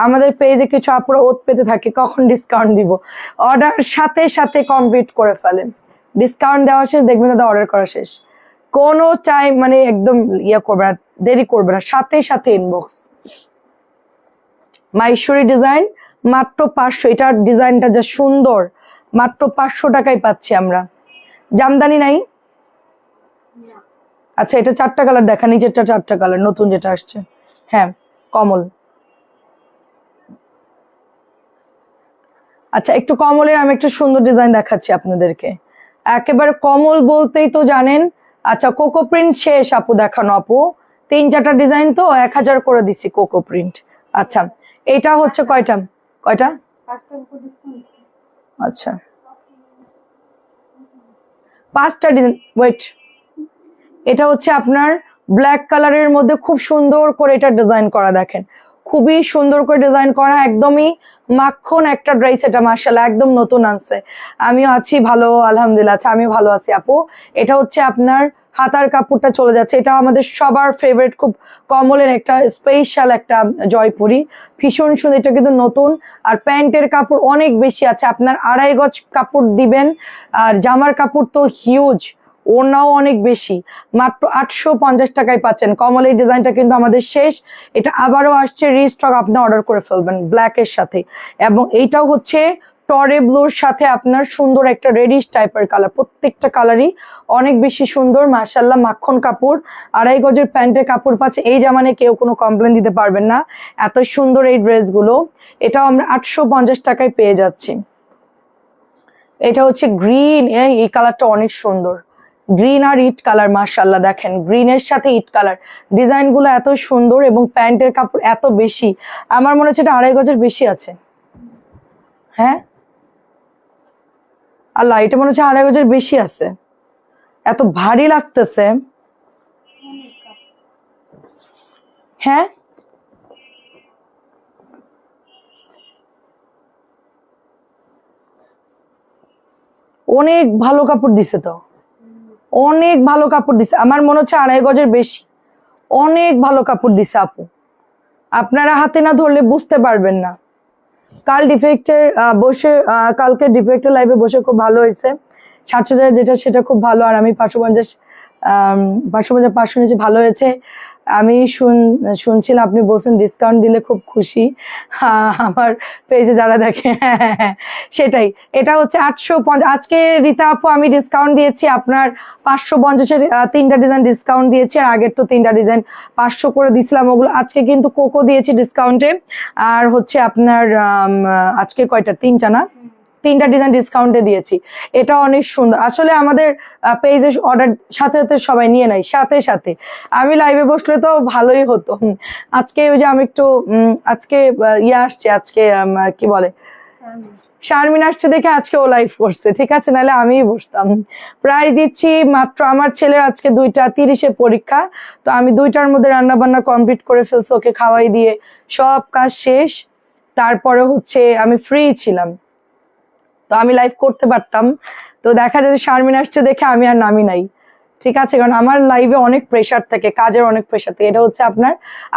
আমাদের পেজে কিছু আপুরা ওত পেতে থাকে কখন ডিসকাউন্ট দিব, অর্ডার সাথে সাথে কমপ্লিট করে ফেলেন। ডিসকাউন্ট দেওয়া শেষ, দেখবেন দাদা অর্ডার করা শেষ, কোনো টাইম মানে একদম ইয়ে করবে না, দেরি করবে না, সাথে সাথে ইনবক্স। মাইশরি ডিজাইন মাত্র 500। এটার ডিজাইনটা যা সুন্দর, মাত্র 500 টাকায় পাচ্ছি আমরা। জামদানি নাই? আচ্ছা এটা 4টা কালার দেখা, নিচেরটা 4টা কালার, নতুন যেটা আসছে। হ্যাঁ কমল। আচ্ছা একটু কমলের আমি একটু সুন্দর ডিজাইন দেখাচ্ছি আপনাদেরকে। একেবারে কমল বলতেই তো জানেন। আচ্ছা কোকো প্রিন্ট শেষ আপু দেখানো, আপু 3-4টা ডিজাইন তো 1000 করে দিচ্ছি কোকো প্রিন্ট। আচ্ছা এটা হচ্ছে কয়টা কয়টা? আচ্ছা 5টা ডিজাইন, ওয়েট। এটা হচ্ছে আপনার ব্ল্যাক কালারের মধ্যে খুব সুন্দর করে এটা ডিজাইন করা, দেখেন খুবই সুন্দর করে ডিজাইন করা, একদমই মাখন একটা ড্রেস। এটা মাশাআল্লাহ একদম নতুন আনছে। আমিও আছি ভালো, আলহামদুলিল্লাহ। আচ্ছা আমিও ভালো আছি আপু। এটা হচ্ছে আপনার হাতার কাপড়টা চলে যাচ্ছে, এটা আমাদের সবার ফেভারিট, খুব কমলের একটা স্পেশাল একটা জয়পুরি, ভীষণ সুন্দর। এটা কিন্তু নতুন। আর প্যান্টের কাপড় অনেক বেশি আছে, আপনার 2.5 গজ কাপড় দিবেন। আর জামার কাপড় তো হিউজ, ওড়নাও অনেক বেশি। মাত্র 850 টাকায় পাচ্ছেন। কমলের ডিজাইনটা কিন্তু আমাদের শেষ, এটা আবারও আসছে রিস্টক, আপনি অর্ডার করে ফেলবেন ব্ল্যাক এর সাথে। এবং এইটাও হচ্ছে টরে ব্লুর সাথে আপনার সুন্দর একটা রেডিশ টাইপের কালার, প্রত্যেকটা কালারই অনেক বেশি সুন্দর মাশাআল্লাহ। মাখন কাপড়, 2.5 গজের প্যান্টের কাপড় পাচ্ছে, এই জামানে কেউ কোনো কমপ্লেন দিতে পারবেন না। এত সুন্দর এই ড্রেসগুলো, এটাও আমরা 850 টাকায় পেয়ে যাচ্ছি। এটা হচ্ছে গ্রিন, এই কালারটা অনেক সুন্দর, গ্রিন আর ইট কালার মাশাআল্লাহ। দেখেন গ্রিনের সাথে ইট কালার, ডিজাইন গুলো এত সুন্দর এবং প্যান্টের কাপড় এত বেশি, আমার মনে হচ্ছে এটা 2.5 গজের বেশি আছে। হ্যাঁ আল্লাহ, এটা মনে হচ্ছে 2.5 গজের বেশি আছে, এত ভারী লাগতেছে। হ্যাঁ অনেক ভালো কাপড় দিছে তো, অনেক ভালো কাপড় দিছে, আমার মনে হচ্ছে 2.5 গজের বেশি, অনেক ভালো কাপড় দিছে আপু। আপনারা হাতে না ধরলে বুঝতে পারবেন না। কাল ডিফেক্টের কালকে ডিফেক্টের লাইভে বসে খুব ভালো হয়েছে, 700 যেটা সেটা খুব ভালো, আর আমি 550 500 নিচে ভালো হয়েছে। আমি শুনছিলাম আপনি বলছেন ডিসকাউন্ট দিলে খুব খুশি, আমার পেজে যারা দেখে। সেটাই, এটা হচ্ছে 850। আজকে রীতা আপু আমি ডিসকাউন্ট দিয়েছি আপনার 550-এর 3টা ডিজাইন ডিসকাউন্ট দিয়েছি, আর আগের তো 3টা ডিজাইন 500 করে দিছিলাম, ওগুলো আজকে কিন্তু কোকো দিয়েছি ডিসকাউন্টে। আর হচ্ছে আপনার আজকে কয়টা, 3টা না, 3টা ডিজাইন ডিসকাউন্টে দিয়েছি। এটা অনেক সুন্দর, আসলে আমাদের পেজে অর্ডার সাথে সাথে সবাই নিয়ে নেয়, সাথে সাথে। আমি লাইভে বসলে তো ভালোই হতো। আজকে ওই যে আমি একটু আজকে ইয়ে আসছে, আজকে কি বলে শারমিন আসছে দেখে আজকে ও লাইভ করছে, ঠিক আছে, নাহলে আমিই বসতাম। প্রাইস দিচ্ছি মাত্র, আমার ছেলের আজকে 2টা 30-এ পরীক্ষা, তো আমি 2টার মধ্যে রান্না বান্না কমপ্লিট করে ফেলছি, ওকে খাওয়াই দিয়ে সব কাজ শেষ, তারপরে হচ্ছে আমি ফ্রি ছিলাম, তো আমি লাইভ করতে পারতাম। তো দেখা যায় শারমিন আসছে দেখে আমি আর নামি নাই, ঠিক আছে, কারণ আমার লাইভে অনেক প্রেশার থাকে, কাজের অনেক প্রেশার থাকে। এটা হচ্ছে আপনার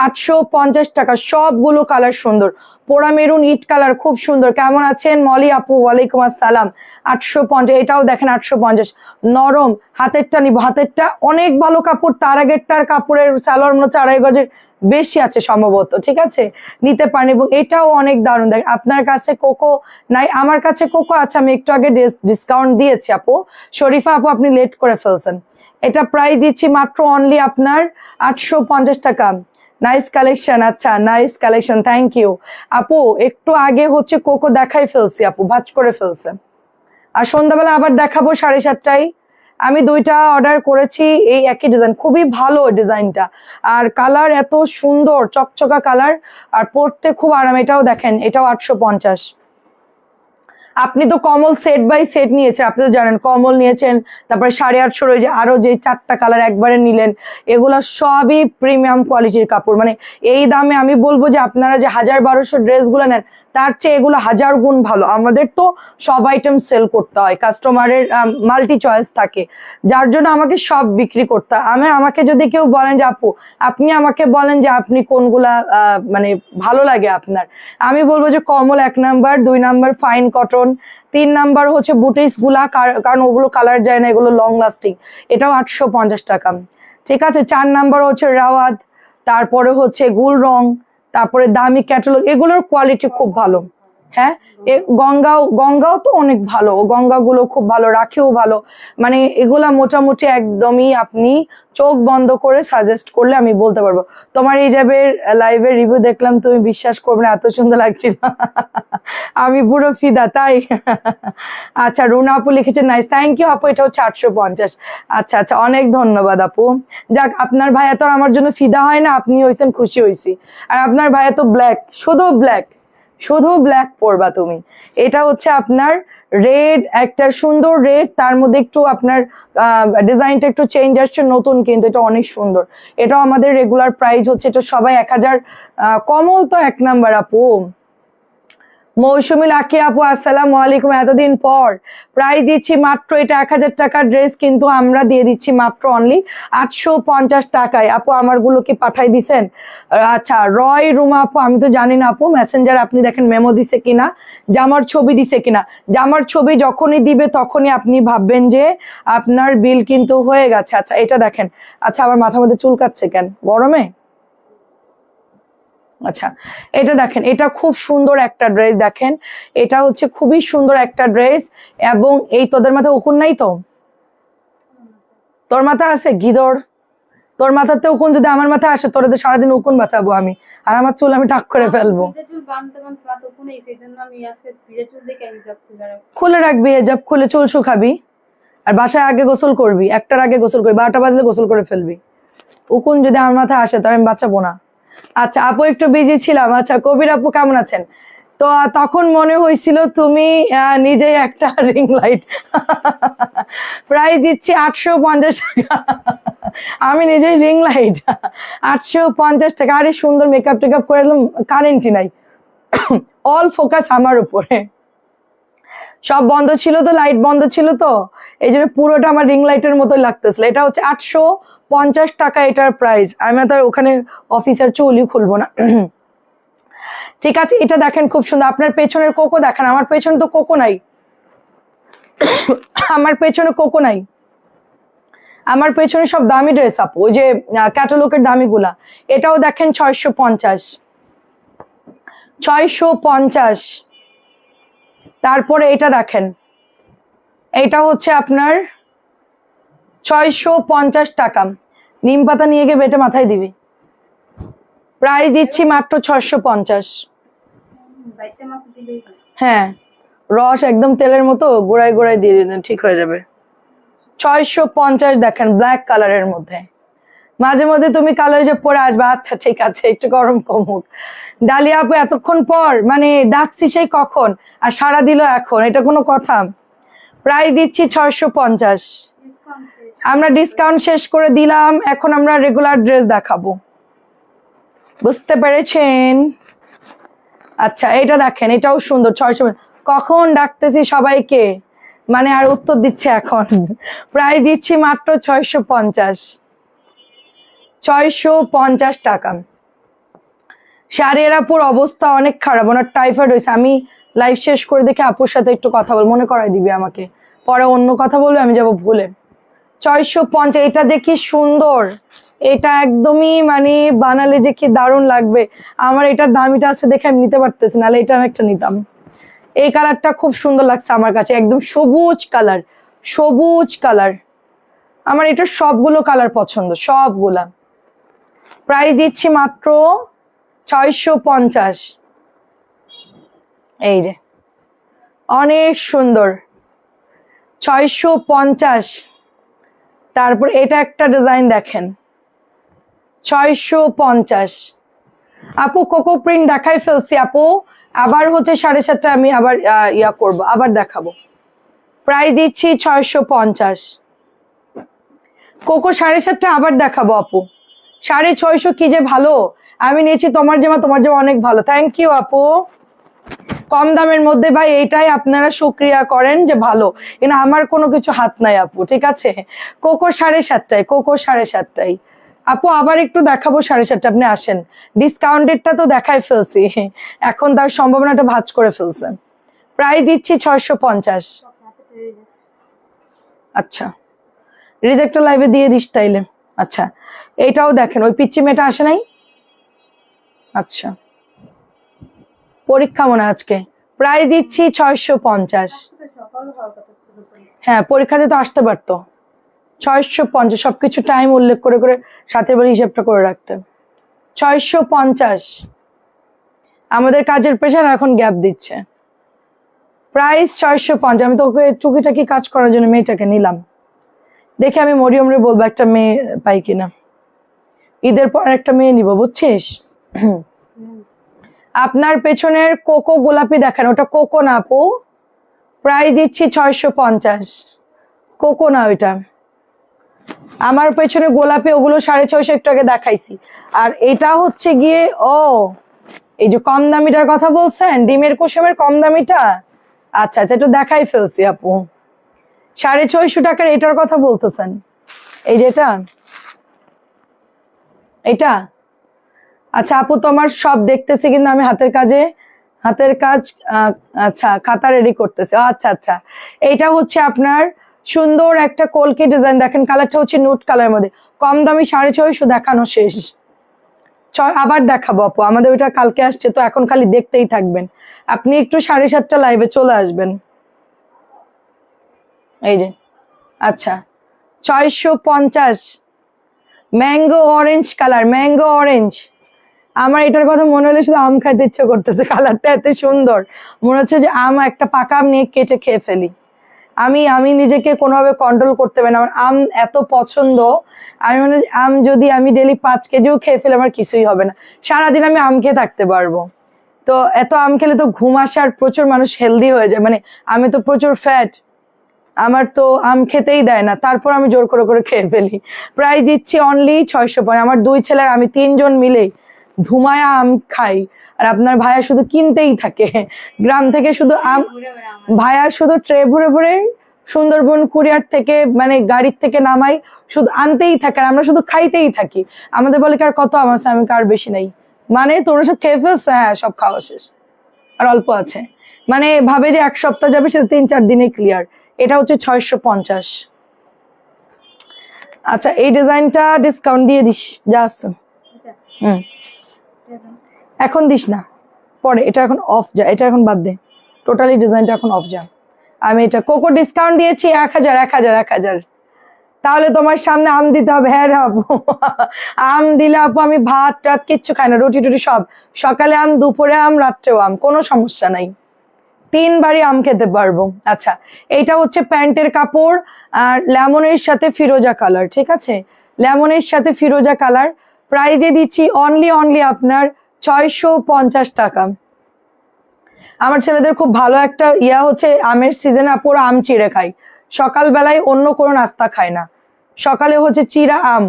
850 টাকা, সবগুলো কালার সুন্দর, পোড়া মেরুন ইট কালার খুব সুন্দর। কেমন আছেন মলি আপু? ওয়ালাইকুম আসসালাম। 850, এটাও দেখেন 850, নরম। হাতেরটা নিব, হাতেরটা অনেক ভালো কাপড়, তার আগেরটার কাপড়ের সালোয়ার মনে হচ্ছে 2.5 গজের বেশি আছে সম্ভবত, ঠিক আছে, নিতে পারেন। এবং এটাও অনেক দারুণ। দেখ আপনার কাছে কোকো নাই, আমার কাছে কোকো আছে, আমি একটু আগে ডিসকাউন্ট দিয়েছি আপু। শরীফা আপু আপনি লেট করে ফেলছেন, এটা প্রাইস দিচ্ছি মাত্র অনলি আপনার 850 টাকা। নাইস কালেকশন, আচ্ছা নাইস কালেকশন, থ্যাংক ইউ আপু। একটু আগে হচ্ছে কোকো দেখাই ফেলছি আপু, ভাঁজ করে ফেলছে, আর সন্ধ্যাবেলা আবার দেখাবো 7:30টায়। আমি 2টা অর্ডার করেছি, এই একই ডিজাইন, খুবই ভালো ডিজাইনটা, আর কালার এত সুন্দর চকচকা কালার, আর পরতে খুব আরাম। এটাও দেখেন, এটাও 850। আপনি তো কমল সেট বাই সেট নিয়েছেন, আপনি তো জানেন কমল নিয়েছেন, তারপরে 850 ওই যে আরো যে 4টা কালার একবারে নিলেন, এগুলা সবই প্রিমিয়াম কোয়ালিটির কাপড়। মানে এই দামে আমি বলবো যে আপনারা যে 1000-1200 ড্রেসগুলো নেন, তার চেয়ে এগুলো 1000 গুণ ভালো। আমাদের তো সব আইটেম সেল করতে হয়, কাস্টমারের মাল্টি চয়েস থাকে, যার জন্য আমাকে সব বিক্রি করতে হয়। আমাকে যদি কেউ বলেন যে আপু আপনি আমাকে বলেন যে আপনি কোনগুলা মানে ভালো লাগে আপনার, আমি বলবো যে কমল 1 number, 2 number fine cotton, 3 number হচ্ছে বুটিক্স গুলা, কারণ ওগুলো কালার যায় না, এগুলো লং লাস্টিং, এটাও 850 টাকা, ঠিক আছে। 4 নাম্বার হচ্ছে রাওয়াত, তারপরে হচ্ছে গুল রং, তারপরে দামি ক্যাটালগ, এগুলোর কোয়ালিটি খুব ভালো। হ্যাঁ গঙ্গাও তো অনেক ভালো, গঙ্গাগুলো খুব ভালো, রাখিও ভালো, মানে এগুলা মোটামুটি একদমই আপনি চোখ বন্ধ করে সাজেস্ট করলে আমি বলতে পারবো। তোমার এই লাইভের রিভিউ দেখলাম, তুমি বিশ্বাস করবে না এত সুন্দর লাগছিল, আমি পুরো ফিদা, তাই। আচ্ছা রুনা আপু লিখেছে নাইস, থ্যাংক ইউ আপু, এটা হচ্ছে 850। আচ্ছা আচ্ছা, অনেক ধন্যবাদ আপু। যাক, আপনার ভাইয়া তো আমার জন্য ফিদা হয় না, আপনি হয়েছেন খুশি হয়েছি। আর আপনার ভাইয়া তো ব্ল্যাক, শুধু ব্ল্যাক পরবা তুমি। এটা হচ্ছে আপনার রেড, একটা সুন্দর রেড, তার মধ্যে একটু আপনার ডিজাইনটা একটু চেঞ্জ আসছে, নতুন, কিন্তু এটা অনেক সুন্দর। এটাও আমাদের রেগুলার প্রাইস হচ্ছে, এটা সবাই 1000। কমল তো 1 নাম্বার আপু। মৌসুমী লাকি আপু আসসালামু আলাইকুম, এতদিন পর প্রাইস দিচ্ছি মাত্র, এটা 1000 টাকার ড্রেস, কিন্তু আমরা দিয়ে দিচ্ছি মাত্র অনলি 850 টাকায়। আপু আমার গুলো কি পাঠাই দিছেন? আচ্ছা রয় রুমা আপু, আমি তো জানি না আপু, মেসেঞ্জার আপনি দেখেন মেমো দিছে কিনা, জামার ছবি দিছে কিনা। জামার ছবি যখনই দিবে তখনই আপনি ভাববেন যে আপনার বিল কিন্তু হয়ে গেছে। আচ্ছা এটা দেখেন, আচ্ছা আমার মাথার মধ্যে চুলকাচ্ছে কেন গরমে? আচ্ছা, এটা দেখেন, এটা খুব সুন্দর একটা ড্রেস। দেখেন এটা হচ্ছে খুবই সুন্দর একটা ড্রেস। এবং এই তোদের মাথায় উকুন নাই তো? তোর মাথা আছে গিদর? তোর মাথাতে উকুন যদি আমার মাথায় আসে, তোর সারাদিন উকুন বাঁচাবো আমি, আর আমার চুল আমি টাক করে ফেলবো। খুলে রাখবি, হেজাব খুলে চুল শুকাবি, আর বাসায় আগে গোসল করবি, 1টার আগে গোসল করবি, 12টা বাজলে গোসল করে ফেলবি। উকুন যদি আমার মাথায় আসে তাহলে আমি বাঁচাবো না। আচ্ছা আপু একটু বিজি ছিলাম। আচ্ছা কবির আপু কেমন আছেন? তো তখন মনে হয়েছিল তুমি নিজেই একটা রিং লাইট। প্রাইস দিচ্ছি 850 টাকা। আমি নিজেই রিং লাইট, 850 টাকা। আরে সুন্দর মেকআপ টেকআপ করে এলাম, কারেন্টই নাই, অল ফোকাস আমার উপরে। সব বন্ধ ছিল তো, লাইট বন্ধ ছিল তো, এই জন্য পুরোটা আমার রিং লাইটের মতোই লাগতেছিল। এটা হচ্ছে 850 টাকা এটার প্রাইস। আমি তার ওখানে অফিসার চুলই খুলবো না। ঠিক আছে, এটা দেখেন খুব সুন্দর। আপনার পেছনের কোকো দেখেন, আমার পেছনে তো কোকো নাই। আমার পেছনে কোকো নাই, আমার পেছনে সব দামি ড্রেস আপু, ওই যে ক্যাটালগের দামি গুলা। এটাও দেখেন 650, 650। তারপরে এটা দেখেন, এটা হচ্ছে আপনার 650 টাকা। নিম পাতা নিয়ে গিয়ে বেটে মাথায় দিবি। প্রাইস দিচ্ছি মাত্র 650। হ্যাঁ, রস একদম তেলের মতো গোড়ায় গোড়ায় দিয়ে দিন, ঠিক হয়ে যাবে। 650 দেখেন, ব্ল্যাক কালারের মধ্যে। মাঝে মধ্যে তুমি কালো যে পরে আসবে। আচ্ছা ঠিক আছে, একটু গরম কমুক। ডালিয়া আপু এতক্ষণ পর মানে ডাকছি সেই কখন, আর সারা দিল এখন, এটা কোনো কথা? প্রাইস দিচ্ছি 650। আমরা ডিসকাউন্ট শেষ করে দিলাম, এখন আমরা রেগুলার ড্রেস দেখাবো, বুঝতে পেরেছেন? আচ্ছা এটা দেখেন, এটাও সুন্দর। 600, কখন ডাকতেছি সবাইকে, মানে আর উত্তর দিচ্ছে এখন। প্রাইস দিচ্ছি মাত্র 650, 650 টাকা। শাড়ির আপুর অবস্থা অনেক খারাপ, ওনার টাইফয়েড হয়েছে। আমি লাইভ শেষ করে দেখে আপুর সাথে একটু কথা বল, মনে করাই দিবি আমাকে, পরে অন্য কথা বলবে আমি যাব ভুলে। 650, এটা যে কি সুন্দর, এটা একদমই মানে বানালে যে কি দারুণ লাগবে। আমার এটার দামিটা আছে দেখে আমি নিতে পারতেছি, নাহলে এটা আমি একটা নিতাম। এই কালারটা খুব সুন্দর লাগছে আমার কাছে, একদম সবুজ কালার, সবুজ কালার। আমার এটা সবগুলো কালার পছন্দ, সবগুলা। প্রাইস দিচ্ছি মাত্র 650। এই যে অনেক সুন্দর, 650। তারপর এটা একটা ডিজাইন দেখেন, 650। আপু কোকো প্রিন্ট দেখাই ফেলছি আপু, আবার হচ্ছে 7:30 আমি আবার ইয়া করব, আবার দেখাবো। প্রাইস দিচ্ছি 650। কোকো 7:30 আবার দেখাবো আপু। 650 কি যে ভালো, আমি নিয়েছি তোমার জামা, তোমার জামা অনেক ভালো। থ্যাংক ইউ আপু। কম দামের মধ্যে ভাই এইটাই আপনারা শুক্রিয়া করেন যে ভালো, কিন্তু আমার কোনো কিছু হাত নাই আপু, ঠিক আছে? Cocoa 7:30, cocoa 7:30। আপু আবার একটু দেখাবো 7:30, আপনি আসেন। ডিসকাউন্টেডটা তো দেখাই ফেলছি, এখন তার সম্ভাবনাটা ভাঁজ করে ফেলছে। প্রাইস দিচ্ছি 650। আচ্ছা রিজেক্টর লাইভে দিয়ে দিস তাইলে। আচ্ছা এইটাও দেখেন, ওই পিচ্চি মেয়েটা আসে নাই। আচ্ছা পরীক্ষা মনে আজকে। প্রাইস দিচ্ছি 650। হ্যাঁ পরীক্ষাতে তো আসতে পারতো। 650, সবকিছু টাইম উল্লেখ করে করে সাথে বলে হিসেবটা করে রাখতে। 650, আমাদের কাজের প্রেশার এখন গ্যাপ দিচ্ছে। প্রাইস 650। আমি তোকে টুকিটাকি কাজ করার জন্য মেয়েটাকে নিলাম, দেখে আমি মরিয়মরে বলবো একটা মেয়ে পাই কিনা। ঈদের পর একটা মেয়ে নিব, বুঝছিস? আপনার পেছনের কোকো গোলাপি দেখেন, ওটা কোকো না আপু। প্রাইস দিচ্ছি 650। কোকো না ওইটা, আমার পেছনে গোলাপি, ওগুলো 650 একটু আগে দেখাইছি। আর এটা হচ্ছে গিয়ে এই যে কম দামিটার কথা বলছেন, ডিমের কুসুমের কম দামিটা। আচ্ছা আচ্ছা একটু দেখাই ফেলছি আপু। 650 টাকার এটার কথা বলতেছেন, এই যেটা, এটা। আচ্ছা আপু তোমার সব দেখতেছি, কিন্তু আমি হাতের কাজ আচ্ছা খাতা রেডি করতেছি। আচ্ছা আচ্ছা, এইটা হচ্ছে আপনার সুন্দর একটা কলকি ডিজাইন। দেখেন কালারটা হচ্ছে নুট কালারের মধ্যে, কম দামি 650 দেখানো শেষ। আবার দেখাবো আপু, আমাদের ওইটা কালকে আসছে তো, এখন খালি দেখতেই থাকবেন। আপনি একটু 7:30 লাইভে চলে আসবেন। এই যে আচ্ছা 650 mango orange colour, mango orange. আমার এটার কথা মনে হলে শুধু আম খাইতে ইচ্ছে করতেছে, কালারটা এত সুন্দর, মনে হচ্ছে যে আম, একটা পাকা আম নিয়ে কেটে খেয়ে ফেলি। আমি নিজেকে কোনোভাবে কন্ট্রোল করতে পারি না, আমার আম এত পছন্দ। আমি মানে আম যদি আমি ডেলি 5 কেজিও খেয়ে ফেলে আমার কিছুই হবে না, সারাদিন আমি আম খেয়ে থাকতে পারবো। তো এত আম খেলে তো ঘুম আসে, আর প্রচুর মানুষ হেলদি হয়ে যায়, মানে আমি তো প্রচুর ফ্যাট, আমার তো আম খেতেই দেয় না, তারপর আমি জোর করে করে খেয়ে ফেলি। প্রাইস দিচ্ছি অনলি 650। আমার 2 ছেলের আমি 3 জন মিলে ধুমায়া আম খাই, আর আপনার ভাইয়া শুধু কিনতেই থাকে গ্রাম থেকে শুধু আম। ভাইয়া শুধু ট্রে ভরে ভরে সুন্দরবন কুরিয়ার থেকে মানে গাড়ির থেকে নামাই, শুধু আনতেই থাকে, আর আমরা শুধু খাইতেই থাকি। আমাদের বলে কার কত আম আছে, আমি কার বেশি নাই, মানে তোমরা সব খেয়ে ফেলছো? হ্যাঁ সব খাওয়া শেষ, আর অল্প আছে। মানে ভাবে যে 1 সপ্তাহ যাবে, সেটা 3-4 দিনে ক্লিয়ার। এটা হচ্ছে 650। আচ্ছা এই ডিজাইনটা ডিসকাউন্ট দিয়ে দিস যা আছে। এখন দিস না, পরে, এটা এখন অফ যা, এটা এখন বাদ দে, টোটালি ডিজাইনটা এখন অফ যা। আমি এটা কোকো ডিসকাউন্ট দিয়েছি 1000। তাহলে তোমার সামনে আম দিতে হবে। হ্যাঁ রে আপু আম দিলে আপু আমি ভাত টাত কিচ্ছু খাই না, রুটি টুটি সব, সকালে আম, দুপুরে আম, রাত্রেও আম, কোনো সমস্যা নাই, 3 বারই আম খেতে পারবো। আচ্ছা এইটা হচ্ছে প্যান্টের কাপড়, আর লেমনের সাথে ফিরোজা কালার, ঠিক আছে, লেমনের সাথে ফিরোজা কালার। প্রাইজে দিচ্ছি অনলি আপনার 650 টাকা। আমার ছেলেদের খুব ভালো একটা ইয়া হচ্ছে, আমের সিজনে আপুর আম চিড়ে খাই, সকালবেলায় অন্য কোনো নাস্তা খায় না, সকালে হচ্ছে চিড়া আম,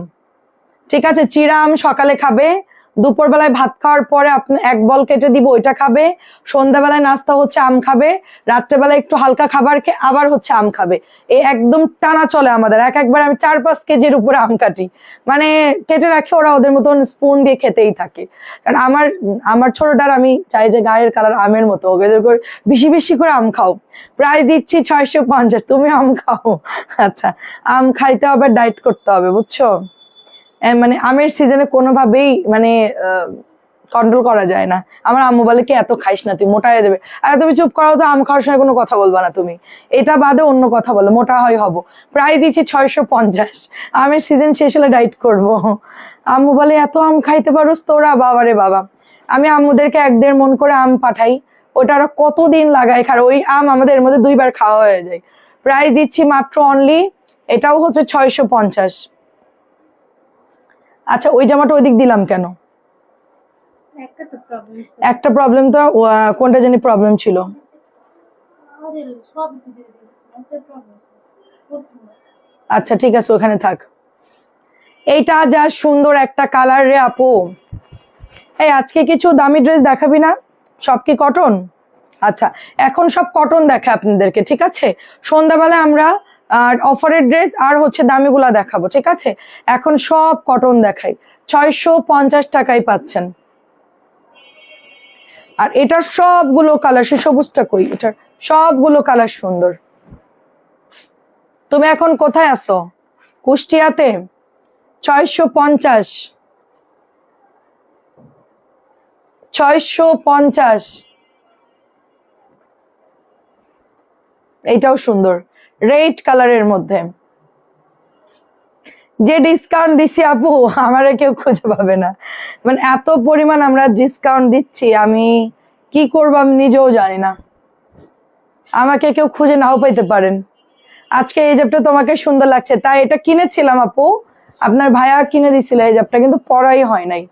ঠিক আছে, চিড়া আম সকালে খাবে, দুপুরবেলায় ভাত খাওয়ার পরে আপনি 1 বল কেটে দিব ওইটা খাবে, সন্ধ্যাবেলায় নাস্তা হচ্ছে আম খাবে, রাত্রেবেলায় একটু হালকা খাবার খেয়ে আবার হচ্ছে আম খাবে। এই একদম টানা চলে আমাদের, একবার আমি 4-5 কেজির উপরে আম কাটি, মানে কেটে রাখি, ওরা ওদের মতন স্পুন দিয়ে খেতেই থাকে। কারণ আমার ছোটটার আমি চাই যে গায়ের কালার আমের মতো হোক, এদের করে বেশি বেশি করে আম খাও। প্রায় দিচ্ছি 650, তুমি আম খাও। আচ্ছা আম খাইতে হবে, ডায়েট করতে হবে, বুঝছো, মানে আমের সিজনে কোনোভাবেই মানে কন্ট্রোল করা যায় না। আমার আম্মু বলে কি এত খাইস না, তুই মোটা হয়ে যাবে। আর তুমি চুপ করো তো, আম খাওয়ার সময় কোনো কথা বলবা না তুমি, এটা বাদে অন্য কথা বলো, মোটা হয় হব। প্রাইস দিচ্ছি 650, আমের সিজন শেষ হলে ডাইট করব। আম্মু বলে এত আম খাইতে পারোস তোরা, বাবা রে বাবা। আমি আম্মুদেরকে 1-1.5 মন করে আম পাঠাই, ওটা আরো কতদিন লাগায়, কারণ ওই আম আমাদের এর মধ্যে 2 বার খাওয়া হয়ে যায়। প্রাইস দিচ্ছি মাত্র অনলি, এটাও হচ্ছে 650। আচ্ছা ওই জামাটা ওই দিক দিলাম কেন? একটা প্রবলেম তো, কোনটা জানি প্রবলেম ছিল। আচ্ছা ঠিক আছে ওখানে থাক। এইটা যা সুন্দর একটা কালার রে আপু। এই আজকে কিছু দামি ড্রেস দেখাবি না? সব কি কটন? আচ্ছা এখন সব কটন দেখে আপনাদেরকে, ঠিক আছে, সন্ধ্যাবেলায় আমরা অফারের ড্রেস আর হচ্ছে দামিগুলা দেখাবো, ঠিক আছে, এখন সব কটন দেখাই। 650 টাকায় পাচ্ছেন। আর এটার সবগুলো কালার, সে সবুজটা কই, এটার সবগুলো কালার সুন্দর। তুমি এখন কোথায় আছো? কুষ্টিয়াতে? 650, 650। এইটাও সুন্দর, রেড কালারের মধ্যে। যে ডিসকাউন্ট দিচ্ছি আপু, আমারে কেউ খুঁজে পাবে না, মানে এত পরিমাণ আমরা ডিসকাউন্ট দিচ্ছি, আমি কি করবো আমি নিজেও জানি না, আমাকে কেউ খুঁজে নাও পাইতে পারেন। আজকে এই হিজাবটা তোমাকে সুন্দর লাগছে তাই এটা কিনেছিলাম আপু, আপনার ভাইয়া কিনে দিছিল হিজাবটা, কিন্তু পরাই হয় নাই।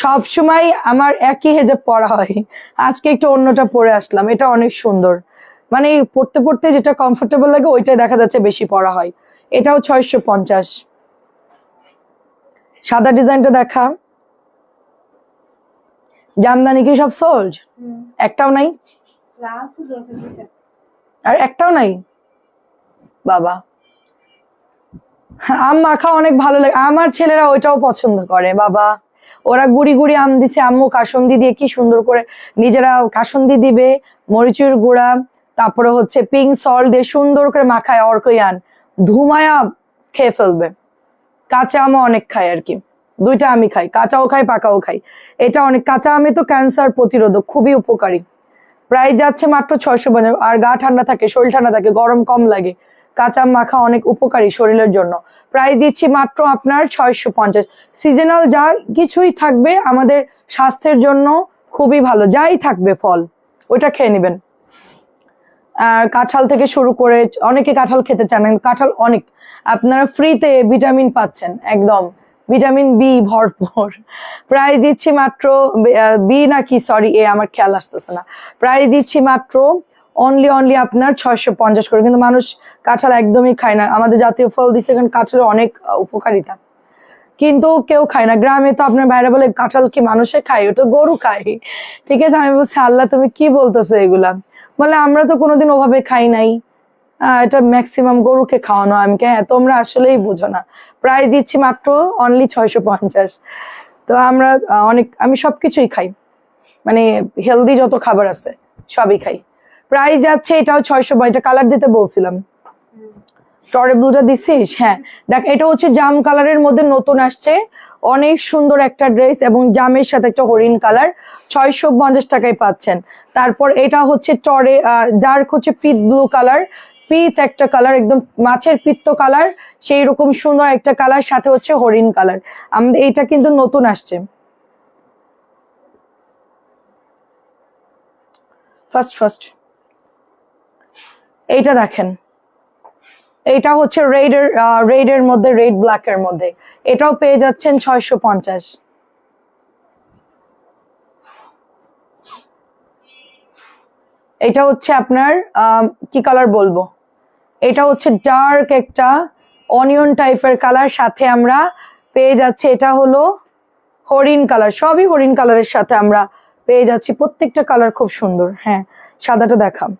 সব সময় আমার একই হিজাব পরা হয়, আজকে একটু অন্যটা পরে আসলাম, এটা অনেক সুন্দর, মানে পড়তে পড়তে যেটা কমফোর্টেবল লাগে ওইটাই দেখা যাচ্ছে বেশি পরা হয়। এটাও 650। সাদা ডিজাইনটা দেখা, জামদানি কি সব সোল্ড? একটাও নাই? আর একটাও নাই? বাবা আম মাখা অনেক ভালো লাগে, আমার ছেলেরা ওইটাও পছন্দ করে বাবা। ওরা গুড়ি গুড়ি আম দিছে, আম্মু কাসুন্দি দিয়ে কি সুন্দর করে নিজেরা কাসুন্দি দিবে, মরিচের গুঁড়া, তারপরে হচ্ছে পিঙ্ক সল্ট দিয়ে সুন্দর করে মাখায় অর্কয়ান ধুমায়া খেয়ে ফেলবে। কাঁচা আমও অনেক খায় আর কি, দুইটা আমি খাই, কাঁচাও খাই পাকাও খাই। এটা অনেক, কাঁচা আমি তো ক্যান্সার প্রতিরোধক, খুবই উপকারী। প্রাইস যাচ্ছে মাত্র 650। আর গা ঠান্ডা থাকে, শরীর ঠান্ডা থাকে, গরম কম লাগে, কাঁচা আম মাখা অনেক উপকারী শরীরের জন্য। প্রাইস দিচ্ছি মাত্র আপনার 650। সিজনাল যা কিছুই থাকবে আমাদের স্বাস্থ্যের জন্য খুবই ভালো, যাই থাকবে ফল ওইটা খেয়ে নেবেন। কাঁঠাল থেকে শুরু করে, অনেকে কাঁঠাল খেতে চান, কাঁঠাল অনেক আপনারা ফ্রিতে ভিটামিন পাচ্ছেন, একদম ভিটামিন বি ভরপুর। প্রাইস দিচ্ছি মাত্র বি নাকি সরি এ আমার খেয়াল আসতেছে না। প্রাইস দিচ্ছি মাত্র অনলি আপনার 650 করে। কিন্তু মানুষ কাঁঠাল একদমই খায় না, আমাদের জাতীয় ফল দিচ্ছে, কারণ কাঁঠালের অনেক উপকারিতা, কিন্তু কেউ খায় না। গ্রামে তো আপনার বাইরে বলে কাঁঠাল কি মানুষে খায়, ওটা গরু খায়। ঠিক আছে, আমি বলছি আল্লাহ তুমি কি বলতেছো এগুলা, বলে আমরা তো কোনোদিন ওভাবে খাই নাই, এটা ম্যাক্সিমাম গরুকে খাওয়ানো। আমি কে হ্যাঁ তোমরা আসলেই বুঝো না। প্রাইস দিচ্ছি মাত্র অনলি 650। তো আমরা অনেক, আমি সবকিছুই খাই, মানে হেলদি যত খাবার আছে সবই খাই। প্রাইস যাচ্ছে এটাও 650। এটা কালার দিতে বলছিলাম, টরে ব্লুটা দিছিস? হ্যাঁ দেখ, এটা হচ্ছে জাম কালারের মধ্যে নতুন আসছে, অনেক সুন্দর একটা ড্রেস, এবং জামের সাথে একটা হরিণ কালার, 650 টাকায় পাচ্ছেন। তারপর এটা হচ্ছে টরে ডার্ক হচ্ছে পিট ব্লু কালার, পিত একটা কালার, একদম মাছের পিত্ত কালার, সেই রকম সুন্দর একটা কালার, সাথে হচ্ছে হরিণ কালার। আমাদের এইটা কিন্তু নতুন আসছে, ফার্স্ট এইটা দেখেন, এটা হচ্ছে রেডের মধ্যে, রেড ব্ল্যাক এর মধ্যে, এটাও পেয়ে যাচ্ছেন 650। এটা হচ্ছে আপনার কি কালার বলবো, এটা হচ্ছে ডার্ক একটা অনিয়ন টাইপের কালার, সাথে আমরা পেয়ে যাচ্ছি এটা হলো হরিণ কালার, সবই হরিণ কালারের সাথে আমরা পেয়ে যাচ্ছি, প্রত্যেকটা কালার খুব সুন্দর। হ্যাঁ সাদাটা দেখাম,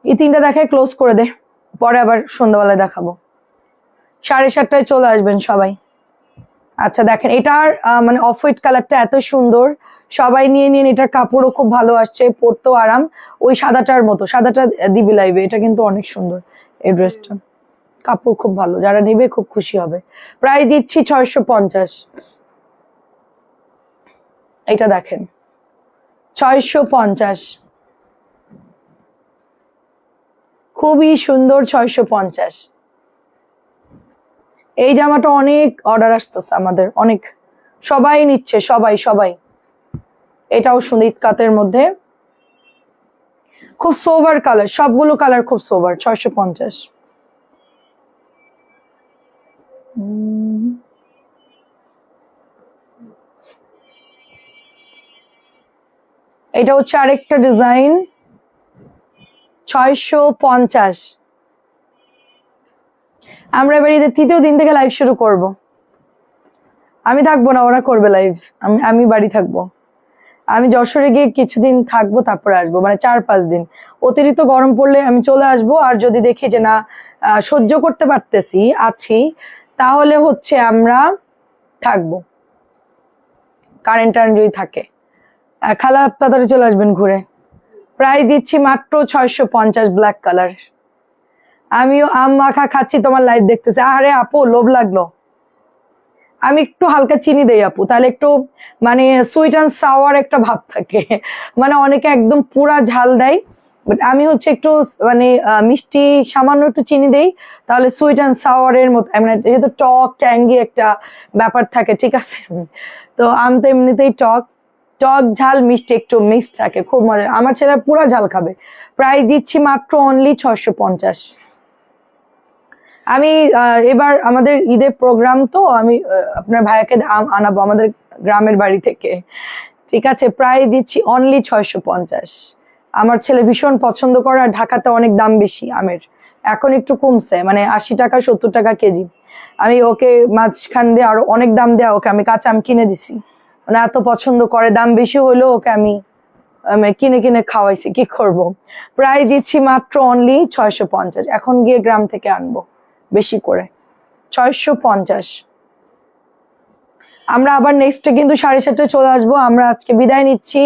এই তিনটা দেখায় ক্লোজ করে দে, পরে আবার সন্ধ্যাবেলায় দেখাবো। 7:30টায় চলে আসবেন সবাই। আচ্ছা দেখেন, এটার মানে অফ হোয়াইট কালারটা এত সুন্দর, সবাই নিয়ে নিন। এটার কাপড়ও খুব ভালো আসছে, পরতেও আরাম, ওই সাদাটার মতো। সাদাটা দিবি লাইভে, এটা কিন্তু অনেক সুন্দর এই ড্রেসটা, কাপড় খুব ভালো, যারা নেবে খুব খুশি হবে। প্রাইস দিচ্ছি 650। এটা দেখেন 650, খুবই সুন্দর, 650। এই জামাটা অনেক অর্ডার আসতেছে আমাদের, অনেক, সবাই নিচ্ছে, সবাই। এটাও সুন্দর ইতকাতের মধ্যে, খুব সোভার কালার, সবগুলো কালার খুব সোভার, 650। এটা হচ্ছে আরেকটা ডিজাইন, 650। আমরা এবার ঈদের তৃতীয় দিন থেকে লাইভ শুরু করব, আমি থাকবো না, ওরা করবে লাইভ, আমি বাড়ি থাকবো। আমি যশোরে গিয়ে কিছুদিন থাকবো, তারপরে আসবো, মানে 4-5 দিন। অতিরিক্ত গরম পড়লে আমি চলে আসবো, আর যদি দেখি যে না সহ্য করতে পারতেছি আছি, তাহলে হচ্ছে আমরা থাকবো, কারেন্ট যদি থাকে। খালা তাড়াতাড়ি চলে আসবেন ঘুরে। প্রাইস দিচ্ছি মাত্র 650, ব্ল্যাক কালার। আমিও আম মাখা খাচ্ছি, তোমার লাইভ দেখতেছি। আরে আপু লোভ লাগলো, আমি একটু হালকা চিনি দেই আপু, তাহলে একটু মানে সুইট অ্যান্ড সাওয়ার একটা ভাব থাকে, মানে অনেকে একদম পুরা ঝাল দেয়, বাট আমি হচ্ছে একটু মানে মিষ্টি সামান্য একটু চিনি দেই, তাহলে সুইট অ্যান্ড সাওয়ারের মতো, মানে যেহেতু টক ট্যাঙ্গি একটা ব্যাপার থাকে, ঠিক আছে। তো আম তো এমনিতেই টক ঝাল মিষ্টি একটু মিক্সড থাকে, খুব মজা। আমার ছেলে পুরা ঝাল খাবে। প্রাইস দিচ্ছি মাত্র অনলি 650। আমি এবার আমাদের ঈদের প্রোগ্রাম, তো আমি আপনার ভাইয়াকে আনাবো আমাদের গ্রামের বাড়ি থেকে, ঠিক আছে। প্রাইস দিচ্ছি অনলি 650। আমার ছেলে ভীষণ পছন্দ করে, আর ঢাকাতে অনেক দাম বেশি আমের, এখন একটু কমছে, মানে 80 টাকা 70 টাকা কেজি। আমি ওকে মাঝখান দিয়ে আরো অনেক দাম দেওয়া, ওকে আমি কাঁচা আম কিনে দিছি, মানে এত পছন্দ করে, দাম বেশি হইলেও ওকে আমি কিনে খাওয়াইছি, কি করব। প্রাইস দিচ্ছি মাত্র অনলি 650, এখন গিয়ে গ্রাম থেকে আনবো বেশি করে, 650। আমরা আবার নেক্সটে কিন্তু 7:30 চলে আসবো। আমরা আজকে বিদায় নিচ্ছি,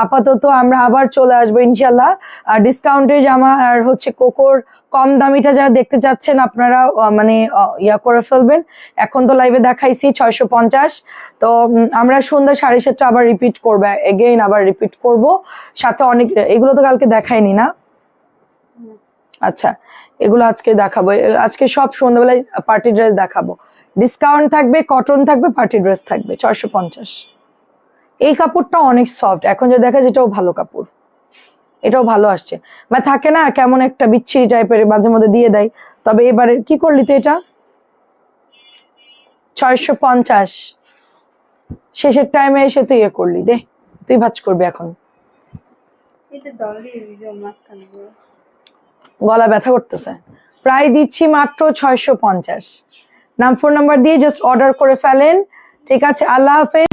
আপাতত আমরা আবার চলে আসবো ইনশাল্লাহ। আর ডিসকাউন্টের জামা আর হচ্ছে কোকোর কম দামিটা যারা দেখতে চাচ্ছেন আপনারা মানে ইয়া করে ফেলবেন। এখন তো লাইভে দেখাইছি 650। তো আমরা সন্ধ্যা 7:30 আবার রিপিট করবো, এগেইন আবার রিপিট করব। সাথে অনেক, এগুলো তো কালকে দেখাইনি না? আচ্ছা, এগুলো আজকে দেখাবো। আজকে সব সন্ধ্যাবেলায় পার্টি ড্রেস দেখাবো। ডিসকাউন্ট থাকবে, কটন থাকবে, পার্টি ড্রেস থাকবে 650। এই কাপড়টা অনেক সফট, এখন যে দেখা যায় এটাও ভালো কাপড়, এটাও ভালো আসছে। মানে থাকে না কেমন একটা বিচ্ছিরি টাইপের মাঝে মধ্যে দিয়ে দেয়, তবে এবারে কি করলি তো এটা 650 শেষের টাইমে এসে তুই ইয়ে করলি, দে তুই ভাজ করবি এখন। গলা ব্যথা করতেছে। প্রায় দিচ্ছি মাত্র 650। ফোন নাম্বার দিয়ে জাস্ট অর্ডার করে ফেলেন। ঠিক আছে, আল্লাহ হাফেজ।